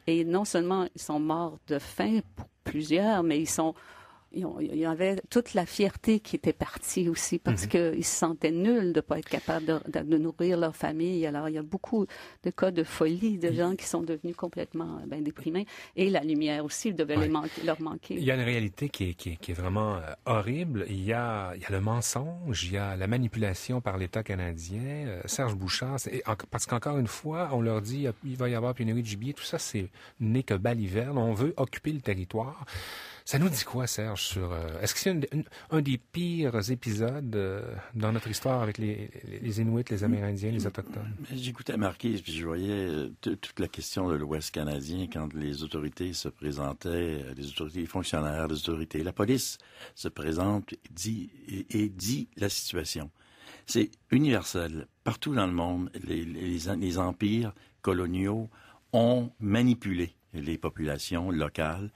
Et non seulement ils sont morts de faim pour plusieurs, mais il y avait toute la fierté qui était partie aussi parce qu'ils se sentaient nuls de ne pas être capables de nourrir leur famille. Alors, il y a beaucoup de cas de folie, de gens qui sont devenus complètement déprimés. Et la lumière aussi devait leur manquer. Il y a une réalité qui est vraiment horrible. Il y a le mensonge, il y a la manipulation par l'État canadien. Serge Bouchard, parce qu'encore une fois, on leur dit il va y avoir pénurie de gibier. Tout ça, n'est que baliverne. On veut occuper le territoire. Ça nous dit quoi, Serge, sur... est-ce que c'est un des pires épisodes dans notre histoire avec les Inuits, les Amérindiens, les Autochtones? J'écoutais Marquise, puis je voyais toute la question de l'Ouest canadien quand les autorités se présentaient, les autorités fonctionnaires, les autorités, la police se présente et dit la situation. C'est universel. Partout dans le monde, les empires coloniaux ont manipulé les populations locales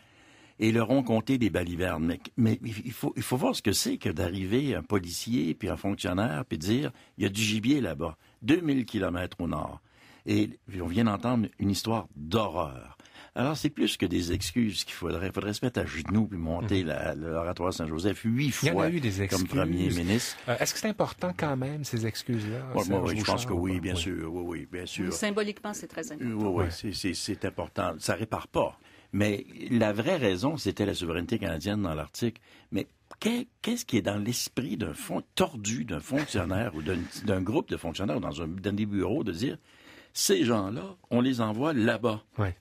et leur ont compté des balivernes. Mais il faut voir ce que c'est que d'arriver un policier, puis un fonctionnaire, puis dire, il y a du gibier là-bas, 2000 kilomètres au nord. Et on vient d'entendre une histoire d'horreur. Alors, c'est plus que des excuses qu'il faudrait. Il faudrait se mettre à genoux puis monter l'oratoire Saint-Joseph 8 fois. Il y en a eu des excuses. Comme premier ministre. Est-ce que c'est important quand même, ces excuses-là? Moi, je pense que oui, bien sûr. Oui, bien sûr. Symboliquement, c'est très important. Oui, c'est important. Ça répare pas. Mais la vraie raison, c'était la souveraineté canadienne dans l'Arctique. Mais qu'est-ce qui est dans l'esprit d'un fonctionnaire ou d'un groupe de fonctionnaires dans des bureaux de dire, ces gens-là, on les envoie là-bas. Ouais.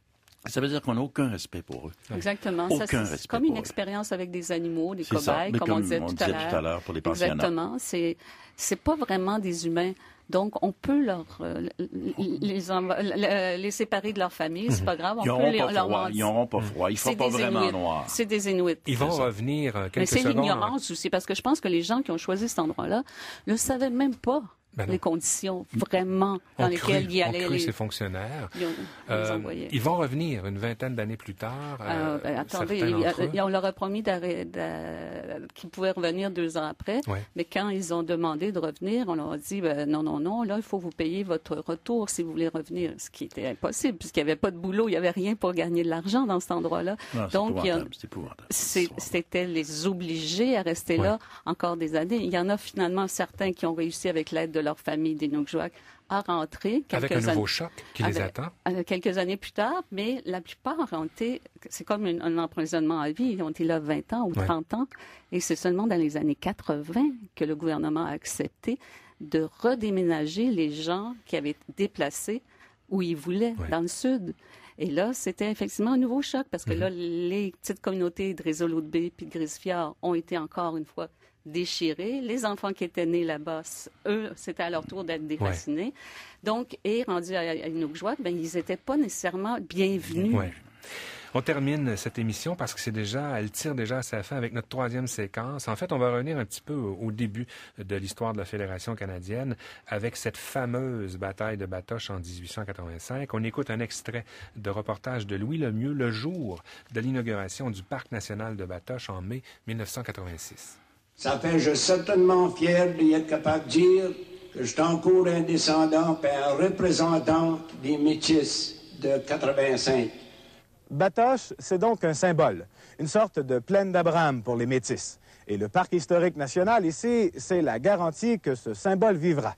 Ça veut dire qu'on n'a aucun respect pour eux. Exactement. Aucun c'est respect comme une pour eux. expérience avec des animaux, des C'est cobayes, ça. comme on disait tout à l'heure pour les pensionnats. Exactement. C'est pas vraiment des humains. Donc, on peut les séparer de leur famille, c'est pas grave. Ils n'auront pas froid. Il ne faut pas vraiment noir. C'est des Inuits. Ils vont revenir quelques Mais c'est secondes. l'ignorance aussi, parce que je pense que les gens qui ont choisi cet endroit-là ne savaient même pas les conditions vraiment dans lesquelles il y allait. On crut ces fonctionnaires. Ils vont revenir une vingtaine d'années plus tard. Attendez, on leur a promis qu'ils pouvaient revenir 2 ans après. Ouais. Mais quand ils ont demandé de revenir, on leur a dit non, là, il faut vous payer votre retour si vous voulez revenir. Ce qui était impossible, puisqu'il n'y avait pas de boulot, il n'y avait rien pour gagner de l'argent dans cet endroit-là. Non, donc, c'est épouvantable. C'était les obliger à rester là encore des années. Il y en a finalement certains qui ont réussi avec l'aide de leur famille des Nukjuak à rentrer. Avec un nouveau choc qui les attend. Quelques années plus tard, mais la plupart ont été, c'est comme un emprisonnement à vie, ils ont été là 20 ans ou 30 ans, et c'est seulement dans les années 80 que le gouvernement a accepté de redéménager les gens qui avaient été déplacés où ils voulaient, dans le sud. Et là, c'était effectivement un nouveau choc, parce que là, les petites communautés de Resolute Bay puis de Grise-Fjord ont été encore une fois déchirés. Les enfants qui étaient nés là-bas, eux, c'était à leur tour d'être déracinés. Donc, et rendus à Inukjuak, ils n'étaient pas nécessairement bienvenus. Ouais. On termine cette émission parce que elle tire déjà à sa fin avec notre 3e séquence. En fait, on va revenir un petit peu au début de l'histoire de la Fédération canadienne avec cette fameuse bataille de Batoche en 1885. On écoute un extrait de reportage de Louis Lemieux le jour de l'inauguration du Parc national de Batoche en mai 1986. Ça fait, je suis certainement fier d'être capable de dire que je suis encore un descendant et un représentant des Métis de 85. Batoche, c'est donc un symbole, une sorte de plaine d'Abraham pour les Métis. Et le Parc historique national, ici, c'est la garantie que ce symbole vivra.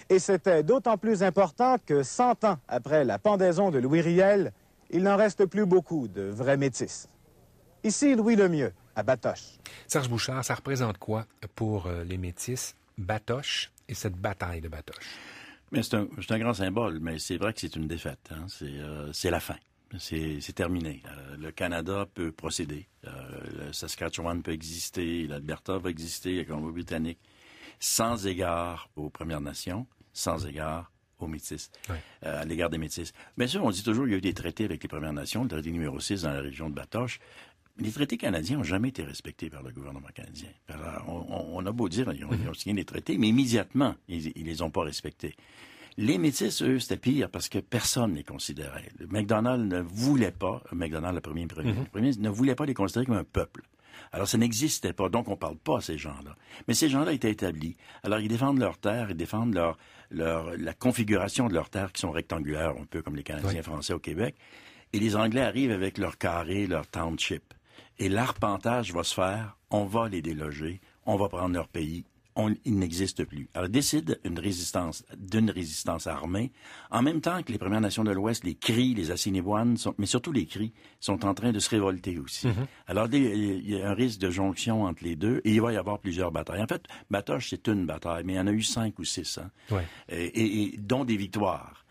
Et c'était d'autant plus important que 100 ans après la pendaison de Louis Riel, il n'en reste plus beaucoup de vrais Métis. Ici, Louis Lemieux, à Batoche. Serge Bouchard, ça représente quoi pour les Métis, Batoche et cette bataille de Batoche? Mais c'est un grand symbole, mais c'est vrai que c'est une défaite. Hein? C'est la fin. C'est terminé. Le Canada peut procéder. Le Saskatchewan peut exister. L'Alberta va exister. La Colombie-Britannique. Sans égard aux Premières Nations, sans égard aux Métis, à l'égard des Métis. Bien sûr, on dit toujours qu'il y a eu des traités avec les Premières Nations, le traité numéro 6 dans la région de Batoche. Les traités canadiens n'ont jamais été respectés par le gouvernement canadien. Alors, on a beau dire, ils ont signé des traités, mais immédiatement, ils les ont pas respectés. Les Métis, eux, c'était pire parce que personne ne les considérait. MacDonald ne voulait pas, MacDonald, le premier ministre, ne voulait pas les considérer comme un peuple. Alors, ça n'existait pas, donc on parle pas à ces gens-là. Mais ces gens-là étaient établis. Alors, ils défendent leurs terres, ils défendent la configuration de leurs terres qui sont rectangulaires, un peu comme les Canadiens français au Québec. Et les Anglais arrivent avec leurs carrés, leurs townships. Et l'arpentage va se faire, on va les déloger, on va prendre leur pays, ils n'existent plus. Alors, décide d'une résistance armée, en même temps que les Premières Nations de l'Ouest, les Cris, les Assiniboines, mais surtout les Cris, sont en train de se révolter aussi. Alors, il y a un risque de jonction entre les deux, et il va y avoir plusieurs batailles. En fait, Batoche, c'est une bataille, mais il y en a eu 5 ou 6, et dont des victoires,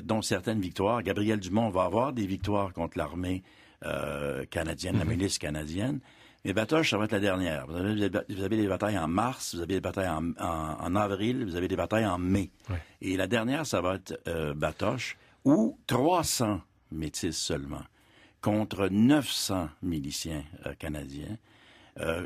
dont certaines victoires. Gabriel Dumont va avoir des victoires contre l'armée canadienne, la milice canadienne. Mais Batoche, ça va être la dernière. Vous avez des batailles en mars, vous avez des batailles en avril, vous avez des batailles en mai. Et la dernière, ça va être Batoche, où 300 Métis seulement, contre 900 miliciens canadiens.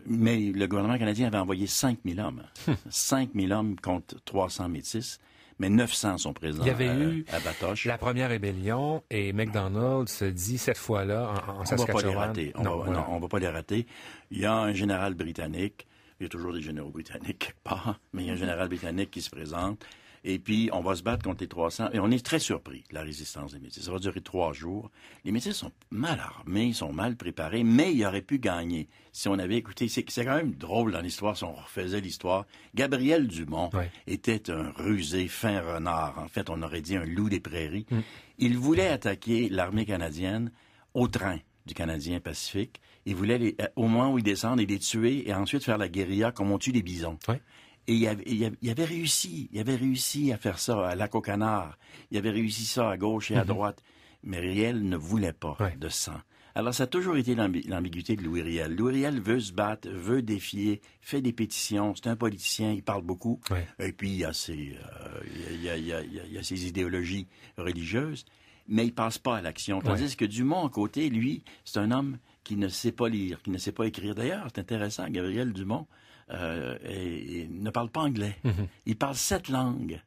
Mais le gouvernement canadien avait envoyé 5000 hommes. 5000 hommes contre 300 Métis. Mais 900 sont présents. Il y avait eu à Batoche. La première rébellion et MacDonald se dit cette fois-là en Saskatchewan. On va pas les rater. Il y a un général britannique. Il y a toujours des généraux britanniques quelque part, mais il y a un général britannique qui se présente. Et puis, on va se battre contre les 300. Et on est très surpris de la résistance des Métis. Ça va durer 3 jours. Les Métis sont mal armés, ils sont mal préparés, mais ils auraient pu gagner si on avait écouté. C'est quand même drôle dans l'histoire, si on refaisait l'histoire. Gabriel Dumont était un rusé fin renard. En fait, on aurait dit un loup des prairies. Il voulait attaquer l'armée canadienne au train. du Canadien Pacifique. Il voulait, au moment où ils descendent, les tuer et ensuite faire la guérilla comme on tue les bisons. Ouais. Et il avait réussi à faire ça à Lac-aux-Canards. Il avait réussi ça à gauche et à droite. Mais Riel ne voulait pas de sang. Alors, ça a toujours été l'ambiguïté de Louis Riel. Louis Riel veut se battre, veut défier, fait des pétitions. C'est un politicien, il parle beaucoup. Ouais. Et puis, il y a ses idéologies religieuses. Mais il passe pas à l'action. Tandis que Dumont, à côté, lui, c'est un homme qui ne sait pas lire, qui ne sait pas écrire. D'ailleurs, c'est intéressant, Gabriel Dumont et ne parle pas anglais. Il parle 7 langues.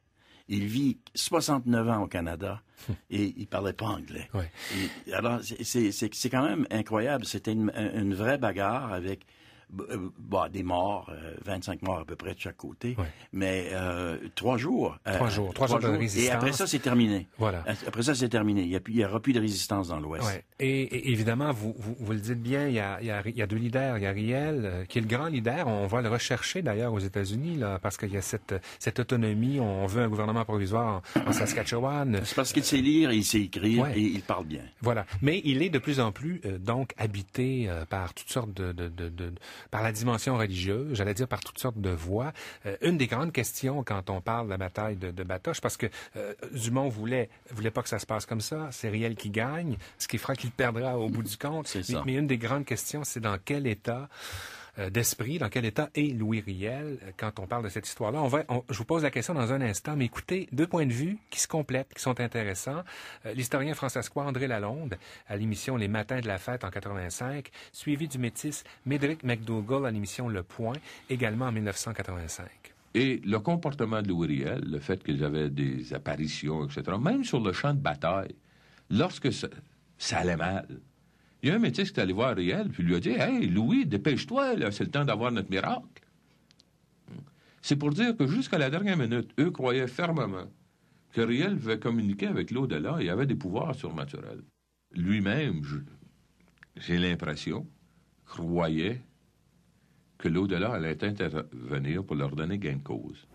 Il vit 69 ans au Canada et il parlait pas anglais. Ouais. Et, alors, c'est quand même incroyable. C'était une vraie bagarre avec des morts, 25 morts à peu près de chaque côté, mais 3 jours. 3 jours de résistance. Et après ça, c'est terminé. Voilà. Après ça, c'est terminé. Il n'y aura plus de résistance dans l'Ouest. Ouais. Et évidemment, vous le dites bien, il y a 2 leaders. Il y a Riel, qui est le grand leader. On va le rechercher d'ailleurs aux États-Unis, là, parce qu'il y a cette autonomie. On veut un gouvernement provisoire en Saskatchewan. C'est parce qu'il sait lire, il sait écrire et il parle bien. Voilà. Mais il est de plus en plus, donc, habité par toutes sortes par la dimension religieuse, j'allais dire par toutes sortes de voix. Une des grandes questions quand on parle de la bataille de Batoche, parce que Dumont voulait pas que ça se passe comme ça, c'est Riel qui gagne, ce qui fera qu'il perdra au bout du compte. Mais une des grandes questions, c'est dans quel état d'esprit, dans quel état est Louis Riel quand on parle de cette histoire-là. Je vous pose la question dans un instant, mais écoutez, 2 points de vue qui se complètent, qui sont intéressants. L'historien francescois André Lalonde, à l'émission Les Matins de la Fête en 85, suivi du métis Médéric McDougall à l'émission Le Point, également en 1985. Et le comportement de Louis Riel, le fait qu'ils avaient des apparitions, etc., même sur le champ de bataille, lorsque ça allait mal, il y a un métis qui est allé voir Riel, puis lui a dit « Hey, Louis, dépêche-toi, là, c'est le temps d'avoir notre miracle. » C'est pour dire que jusqu'à la dernière minute, eux croyaient fermement que Riel pouvait communiquer avec l'au-delà et avait des pouvoirs surnaturels. Lui-même, j'ai l'impression, croyait que l'au-delà allait intervenir pour leur donner gain de cause.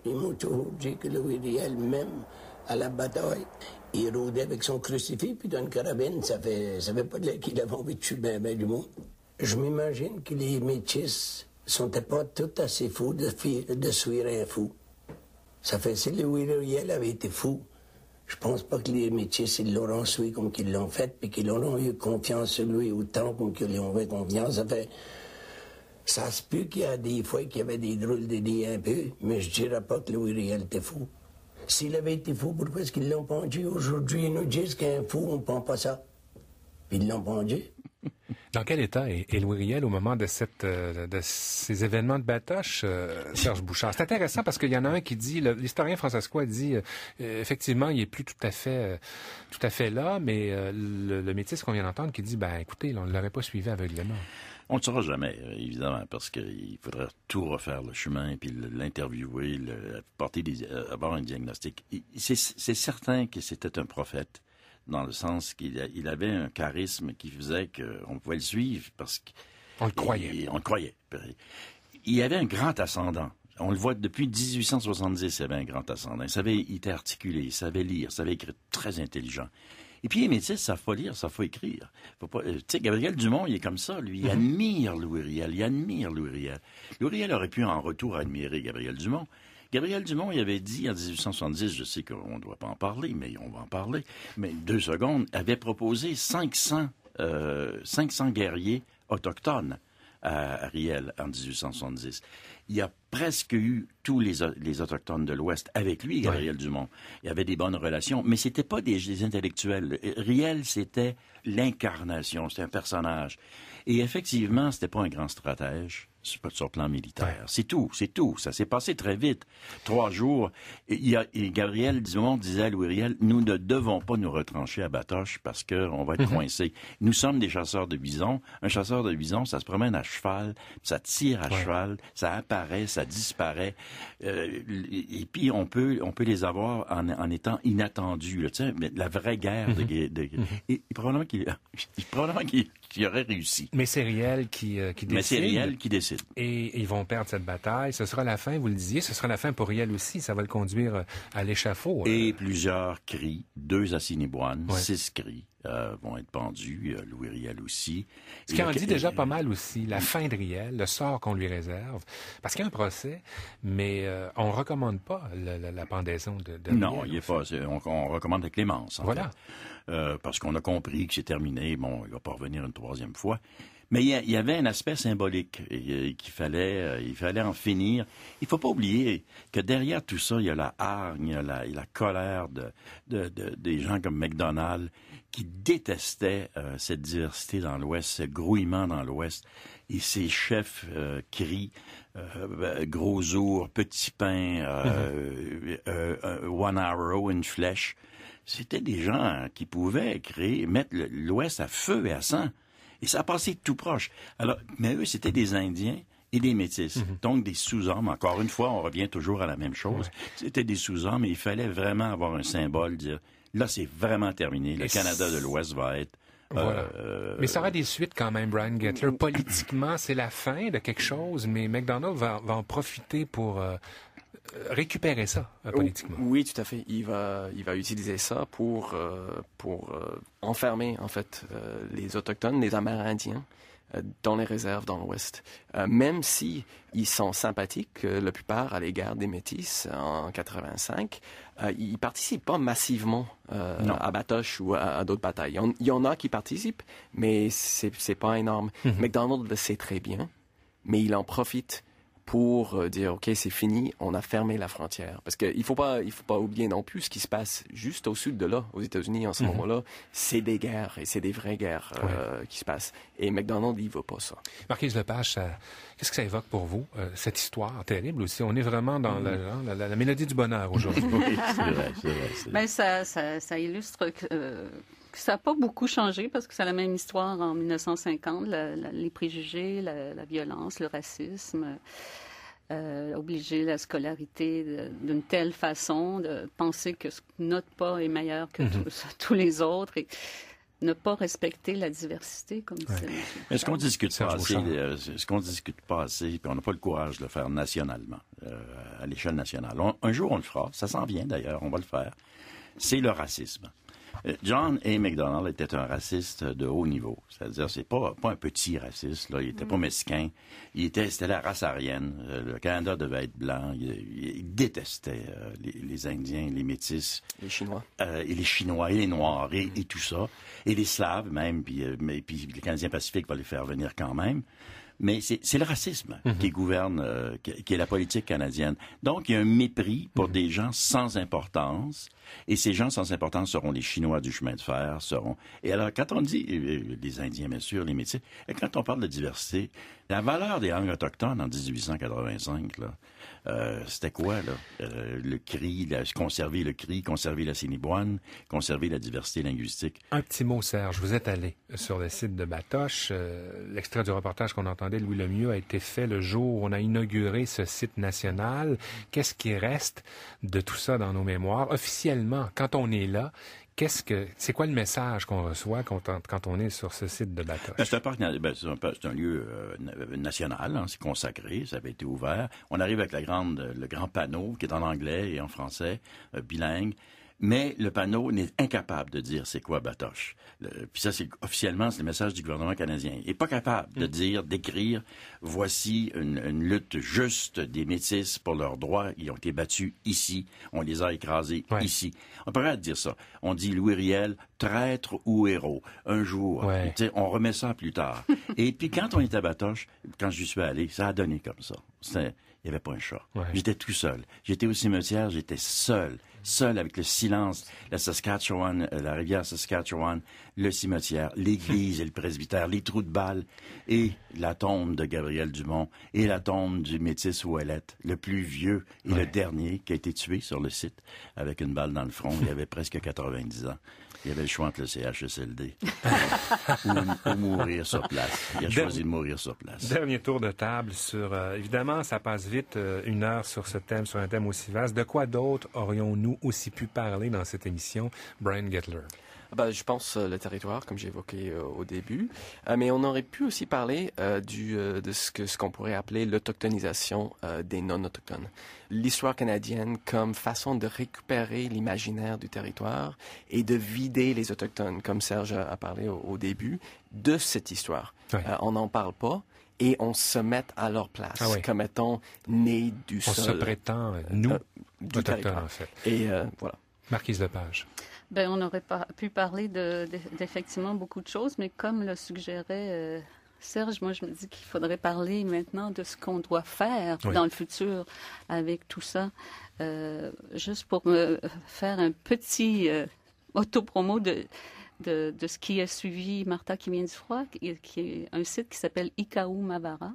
Ils m'ont toujours dit que Louis Riel, même à la bataille, il rôdait avec son crucifix puis dans une carabine. Ça fait pas de là qu'il avait envie de tuer ben du monde. Je m'imagine que les métis sont pas tout assez fous de suivre un fou. Ça fait si Louis Riel avait été fou, je pense pas que les métis ils l'auront suivi comme qu'ils l'ont fait puis qu'ils auront eu confiance sur lui autant comme qu'ils lui ont eu confiance. Ça se peut qu'il y a des fois qu'il y avait des drôles d'idées un peu, mais je dirais pas que Louis Riel était fou. S'il avait été fou, pourquoi est-ce qu'ils l'ont pendu? Aujourd'hui, ils nous disent qu'un fou, on ne prend pas ça. Puis ils l'ont pendu. Dans quel état est Louis Riel au moment de ces événements de Batoche, Serge Bouchard? C'est intéressant parce qu'il y en a un qui dit, l'historien francescois dit, effectivement, il est plus tout à fait là, mais le métis qu'on vient d'entendre qui dit, ben écoutez, on ne l'aurait pas suivi aveuglément. On ne le saura jamais, évidemment, parce qu'il faudrait tout refaire le chemin, puis l'interviewer, avoir un diagnostic. C'est certain que c'était un prophète, dans le sens qu'il avait un charisme qui faisait qu'on pouvait le suivre, parce qu'on le croyait. On le croyait. Il avait un grand ascendant. On le voit depuis 1870, il avait un grand ascendant. Il était articulé, il savait lire, il savait écrire, très intelligent. Et puis les métis, ils savent pas lire, ils savent pas écrire. Tu sais, Gabriel Dumont, il est comme ça, lui. Il admire Louis Riel, Louis Riel aurait pu en retour admirer Gabriel Dumont. Gabriel Dumont, il avait dit en 1870, je sais qu'on ne doit pas en parler, mais on va en parler, mais 2 secondes, avait proposé 500 guerriers autochtones à Riel en 1870. Il y a presque eu tous les Autochtones de l'Ouest avec lui, Gabriel Dumont. Il y avait des bonnes relations, mais c'était pas des intellectuels. Riel, c'était l'incarnation, c'était un personnage. Et effectivement, c'était pas un grand stratège sur le plan militaire. C'est tout. Ça s'est passé très vite. 3 jours. Et Gabriel Dumont disait à Louis Riel, nous ne devons pas nous retrancher à Batoche parce qu'on va être coincés. Nous sommes des chasseurs de bisons. Un chasseur de bisons, ça se promène à cheval, ça tire à cheval, ça apparaît, ça disparaît. Et puis, on peut les avoir en étant inattendus. Tu sais, la vraie guerre et probablement qu'il aurait réussi. Mais c'est Riel qui décide. Mais c'est Riel qui décide. génocide. Et ils vont perdre cette bataille. Ce sera la fin, vous le disiez, ce sera la fin pour Riel aussi. Ça va le conduire à l'échafaud. Et plusieurs cris, 2 Assiniboines, 6 cris vont être pendus, Louis Riel aussi. Ce qui en dit déjà pas mal aussi, la fin de Riel, le sort qu'on lui réserve. Parce qu'il y a un procès, mais on ne recommande pas la pendaison de non, Riel. Il est pas, on recommande la clémence. Voilà. Parce qu'on a compris que c'est terminé. Bon, il va pas revenir une 3e fois. Mais il y avait un aspect symbolique qu'il fallait en finir. Il faut pas oublier que derrière tout ça, il y a la hargne, il y a la colère des gens comme MacDonald qui détestaient cette diversité dans l'Ouest, ce grouillement dans l'Ouest. Et ces chefs crient gros ours, petit pain, one arrow, une flèche. C'était des gens qui pouvaient mettre l'Ouest à feu et à sang. Et ça a passé tout proche. Alors, mais eux, c'était des Indiens et des Métis. Donc, des sous-hommes. Encore une fois, on revient toujours à la même chose. C'était des sous-hommes et il fallait vraiment avoir un symbole, dire, là, c'est vraiment terminé. Le Canada de l'Ouest va être... Voilà. Mais ça aura des suites quand même, Brian Gettler. Politiquement, c'est la fin de quelque chose, mais MacDonald va en profiter pour... récupérer ça politiquement. Oui, tout à fait. Il va utiliser ça pour enfermer en fait les autochtones, les Amérindiens dans les réserves dans l'Ouest. Même si ils sont sympathiques, la plupart à l'égard des Métis en 85, ils participent pas massivement à Batoche ou à d'autres batailles. Il y en a qui participent, mais c'est pas énorme. MacDonald le sait très bien, mais il en profite pour dire, OK, c'est fini, on a fermé la frontière. Parce qu'il faut pas oublier non plus ce qui se passe juste au sud de là, aux États-Unis en ce moment-là. C'est des guerres, et c'est des vraies guerres qui se passent. Et MacDonald, il veut pas ça. Marquise Lepage, qu'est-ce que ça évoque pour vous, cette histoire terrible aussi? On est vraiment dans la mélodie du bonheur aujourd'hui. Oui, c'est vrai. Ben, ça illustre que ça n'a pas beaucoup changé parce que c'est la même histoire en 1950, les préjugés, la violence, le racisme, obliger la scolarité d'une telle façon, de penser que notre pas est meilleur que tous les autres et ne pas respecter la diversité comme ça. Mais ce qu'on discute pas assez, puis on n'a pas le courage de le faire nationalement, à l'échelle nationale. Un jour, on le fera. Ça s'en vient d'ailleurs, on va le faire. C'est le racisme. John A. MacDonald était un raciste de haut niveau. C'est-à-dire, c'est pas un petit raciste, là. Il était pas mesquin. C'était la race aryenne. Le Canada devait être blanc. Il détestait les Indiens, les Métis. Les Chinois. Et les Chinois, et les Noirs, et tout ça. Et les Slaves, même. Puis les Canadiens Pacifiques vont les faire venir quand même. Mais c'est le racisme qui gouverne, qui est la politique canadienne. Donc, il y a un mépris pour des gens sans importance. Et ces gens sans importance seront les Chinois du chemin de fer, Et alors, quand on dit, les Indiens, bien sûr, les Métis, et quand on parle de diversité, la valeur des langues autochtones en 1885, là, c'était quoi, là? Le cri, conserver le cri, conserver la Assiniboine, conserver la diversité linguistique. Un petit mot, Serge. Vous êtes allé sur le site de Batoche. L'extrait du reportage qu'on entendait de Louis Lemieux a été fait le jour où on a inauguré ce site national. Qu'est-ce qui reste de tout ça dans nos mémoires? Officiellement, quand on est là, c'est quoi le message qu'on reçoit quand on est sur ce site de Batoche? C'est un parc, c'est un lieu national, hein, c'est consacré, ça avait été ouvert. On arrive avec le grand panneau qui est en anglais et en français, bilingue. Mais le panneau n'est incapable de dire c'est quoi Batoche. Puis ça, officiellement, c'est le message du gouvernement canadien. Il n'est pas capable de d'écrire, voici une lutte juste des Métis pour leurs droits. Ils ont été battus ici. On les a écrasés ici. On pourrait dire ça. On dit Louis Riel, traître ou héros. Un jour. On remet ça plus tard. Et puis quand on était à Batoche, quand j'y suis allé, ça a donné comme ça. Il n'y avait pas un chat. J'étais tout seul. J'étais au cimetière, j'étais seul avec le silence, la Saskatchewan, la rivière Saskatchewan, le cimetière, l'église et le presbytère, les trous de balles et la tombe de Gabriel Dumont et la tombe du Métis Ouellette, le plus vieux et le dernier qui a été tué sur le site avec une balle dans le front. Il avait presque 90 ans. Il avait le choix entre le CHSLD ou mourir sur place. Il a choisi de mourir sur place. Dernier tour de table sur... évidemment, ça passe vite, 1 heure sur ce thème, sur un thème aussi vaste. De quoi d'autre aurions-nous aussi pu parler dans cette émission, Brian Gettler? Je pense le territoire, comme j'ai évoqué au début, mais on aurait pu aussi parler de ce qu'on pourrait appeler l'autochtonisation des non-autochtones. L'histoire canadienne comme façon de récupérer l'imaginaire du territoire et de vider les Autochtones, comme Serge a parlé au début, de cette histoire. Oui. On n'en parle pas. Et on se met à leur place, comme étant nés du sol. On se prétend, nous, autochtones, en fait. Et voilà. Marquise Lepage. On aurait pu parler d'effectivement beaucoup de choses, mais comme le suggérait Serge, moi, je me dis qu'il faudrait parler maintenant de ce qu'on doit faire dans le futur avec tout ça. Juste pour me faire un petit autopromo de ce qui a suivi Martha qui vient du froid, qui est un site qui s'appelle Ikaou Mavara.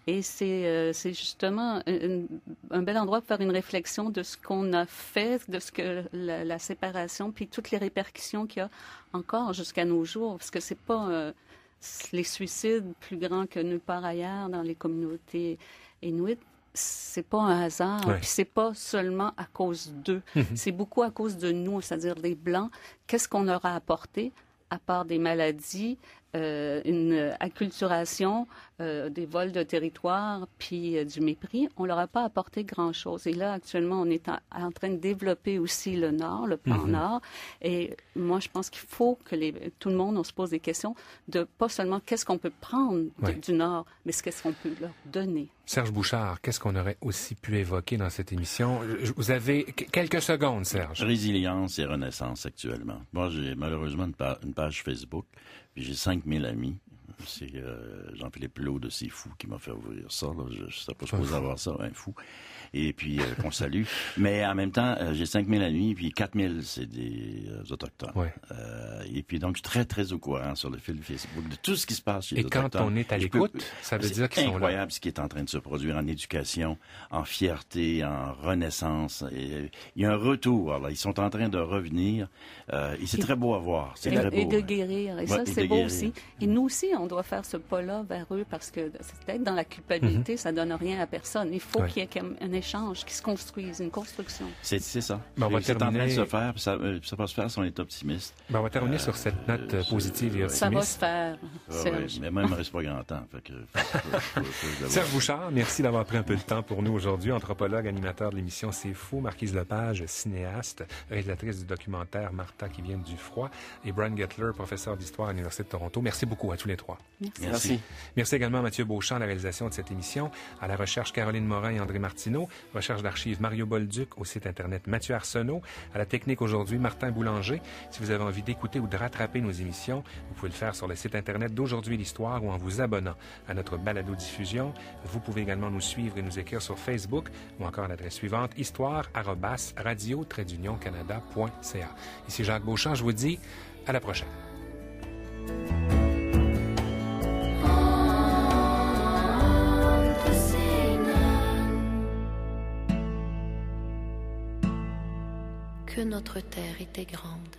Et c'est justement un bel endroit pour faire une réflexion de ce qu'on a fait, de ce que la séparation, puis toutes les répercussions qu'il y a encore jusqu'à nos jours, parce que c'est pas les suicides plus grands que nulle part ailleurs dans les communautés inuites. C'est pas un hasard, puis c'est pas seulement à cause d'eux. C'est beaucoup à cause de nous, c'est-à-dire des Blancs. Qu'est-ce qu'on leur a apporté, à part des maladies, une acculturation, des vols de territoire, puis du mépris? On leur a pas apporté grand-chose. Et là, actuellement, on est en train de développer aussi le Nord, le plan Nord. Et moi, je pense qu'il faut que tout le monde, on se pose des questions de pas seulement qu'est-ce qu'on peut prendre du Nord, mais qu'est-ce qu'on peut leur donner. Serge Bouchard, qu'est-ce qu'on aurait aussi pu évoquer dans cette émission? Vous avez quelques secondes, Serge. Résilience et renaissance actuellement. Moi, j'ai malheureusement une page Facebook, puis j'ai 5000 amis. C'est Jean-Philippe Laud de C'est Fou qui m'a fait ouvrir ça. Là. Je ne sais pas supposé avoir ça, un fou. Et puis, qu'on salue. Mais en même temps, j'ai 5000 amis, puis 4000, c'est des Autochtones. Ouais. Et puis, donc, je suis très, très au courant sur le fil Facebook de tout ce qui se passe chez les Autochtones. Et quand on est à l'écoute, ça veut dire qu'ils sont là. C'est incroyable ce qui est en train de se produire en éducation, en fierté, en renaissance. Et il y a un retour. Là. Ils sont en train de revenir. Et c'est très beau à voir. C'est très beau. Et de guérir. Et ça, c'est beau aussi. Et nous aussi, on doit faire ce pas-là vers eux parce que peut-être dans la culpabilité, ça donne rien à personne. Il faut qu'il y ait un échange qui se construise, une construction. C'est ça. Ben, on va c'est terminer... en train de se faire, puis ça va se faire si on est optimiste. Ben, on va terminer sur cette note positive et optimiste. Ça va se faire, Serge. Mais moi, il ne me reste pas grand temps. Fait que, Serge Bouchard, merci d'avoir pris un peu de temps pour nous aujourd'hui. Anthropologue, animateur de l'émission C'est Fou. Marquise Lepage, cinéaste, réalisatrice du documentaire Martha qui vient du froid. Et Brian Gettler, professeur d'histoire à l'Université de Toronto. Merci beaucoup à tous les trois. Merci. Merci également à Mathieu Beauchamp à la réalisation de cette émission, à la recherche Caroline Morin et André Martineau, recherche d'archives Mario Bolduc, au site Internet Mathieu Arsenault, à la technique aujourd'hui Martin Boulanger. Si vous avez envie d'écouter ou de rattraper nos émissions, vous pouvez le faire sur le site Internet d'Aujourd'hui l'Histoire ou en vous abonnant à notre balado-diffusion. Vous pouvez également nous suivre et nous écrire sur Facebook ou encore à l'adresse suivante histoire@radio-canada.ca. Ici Jacques Beauchamp, je vous dis à la prochaine. Que notre terre était grande.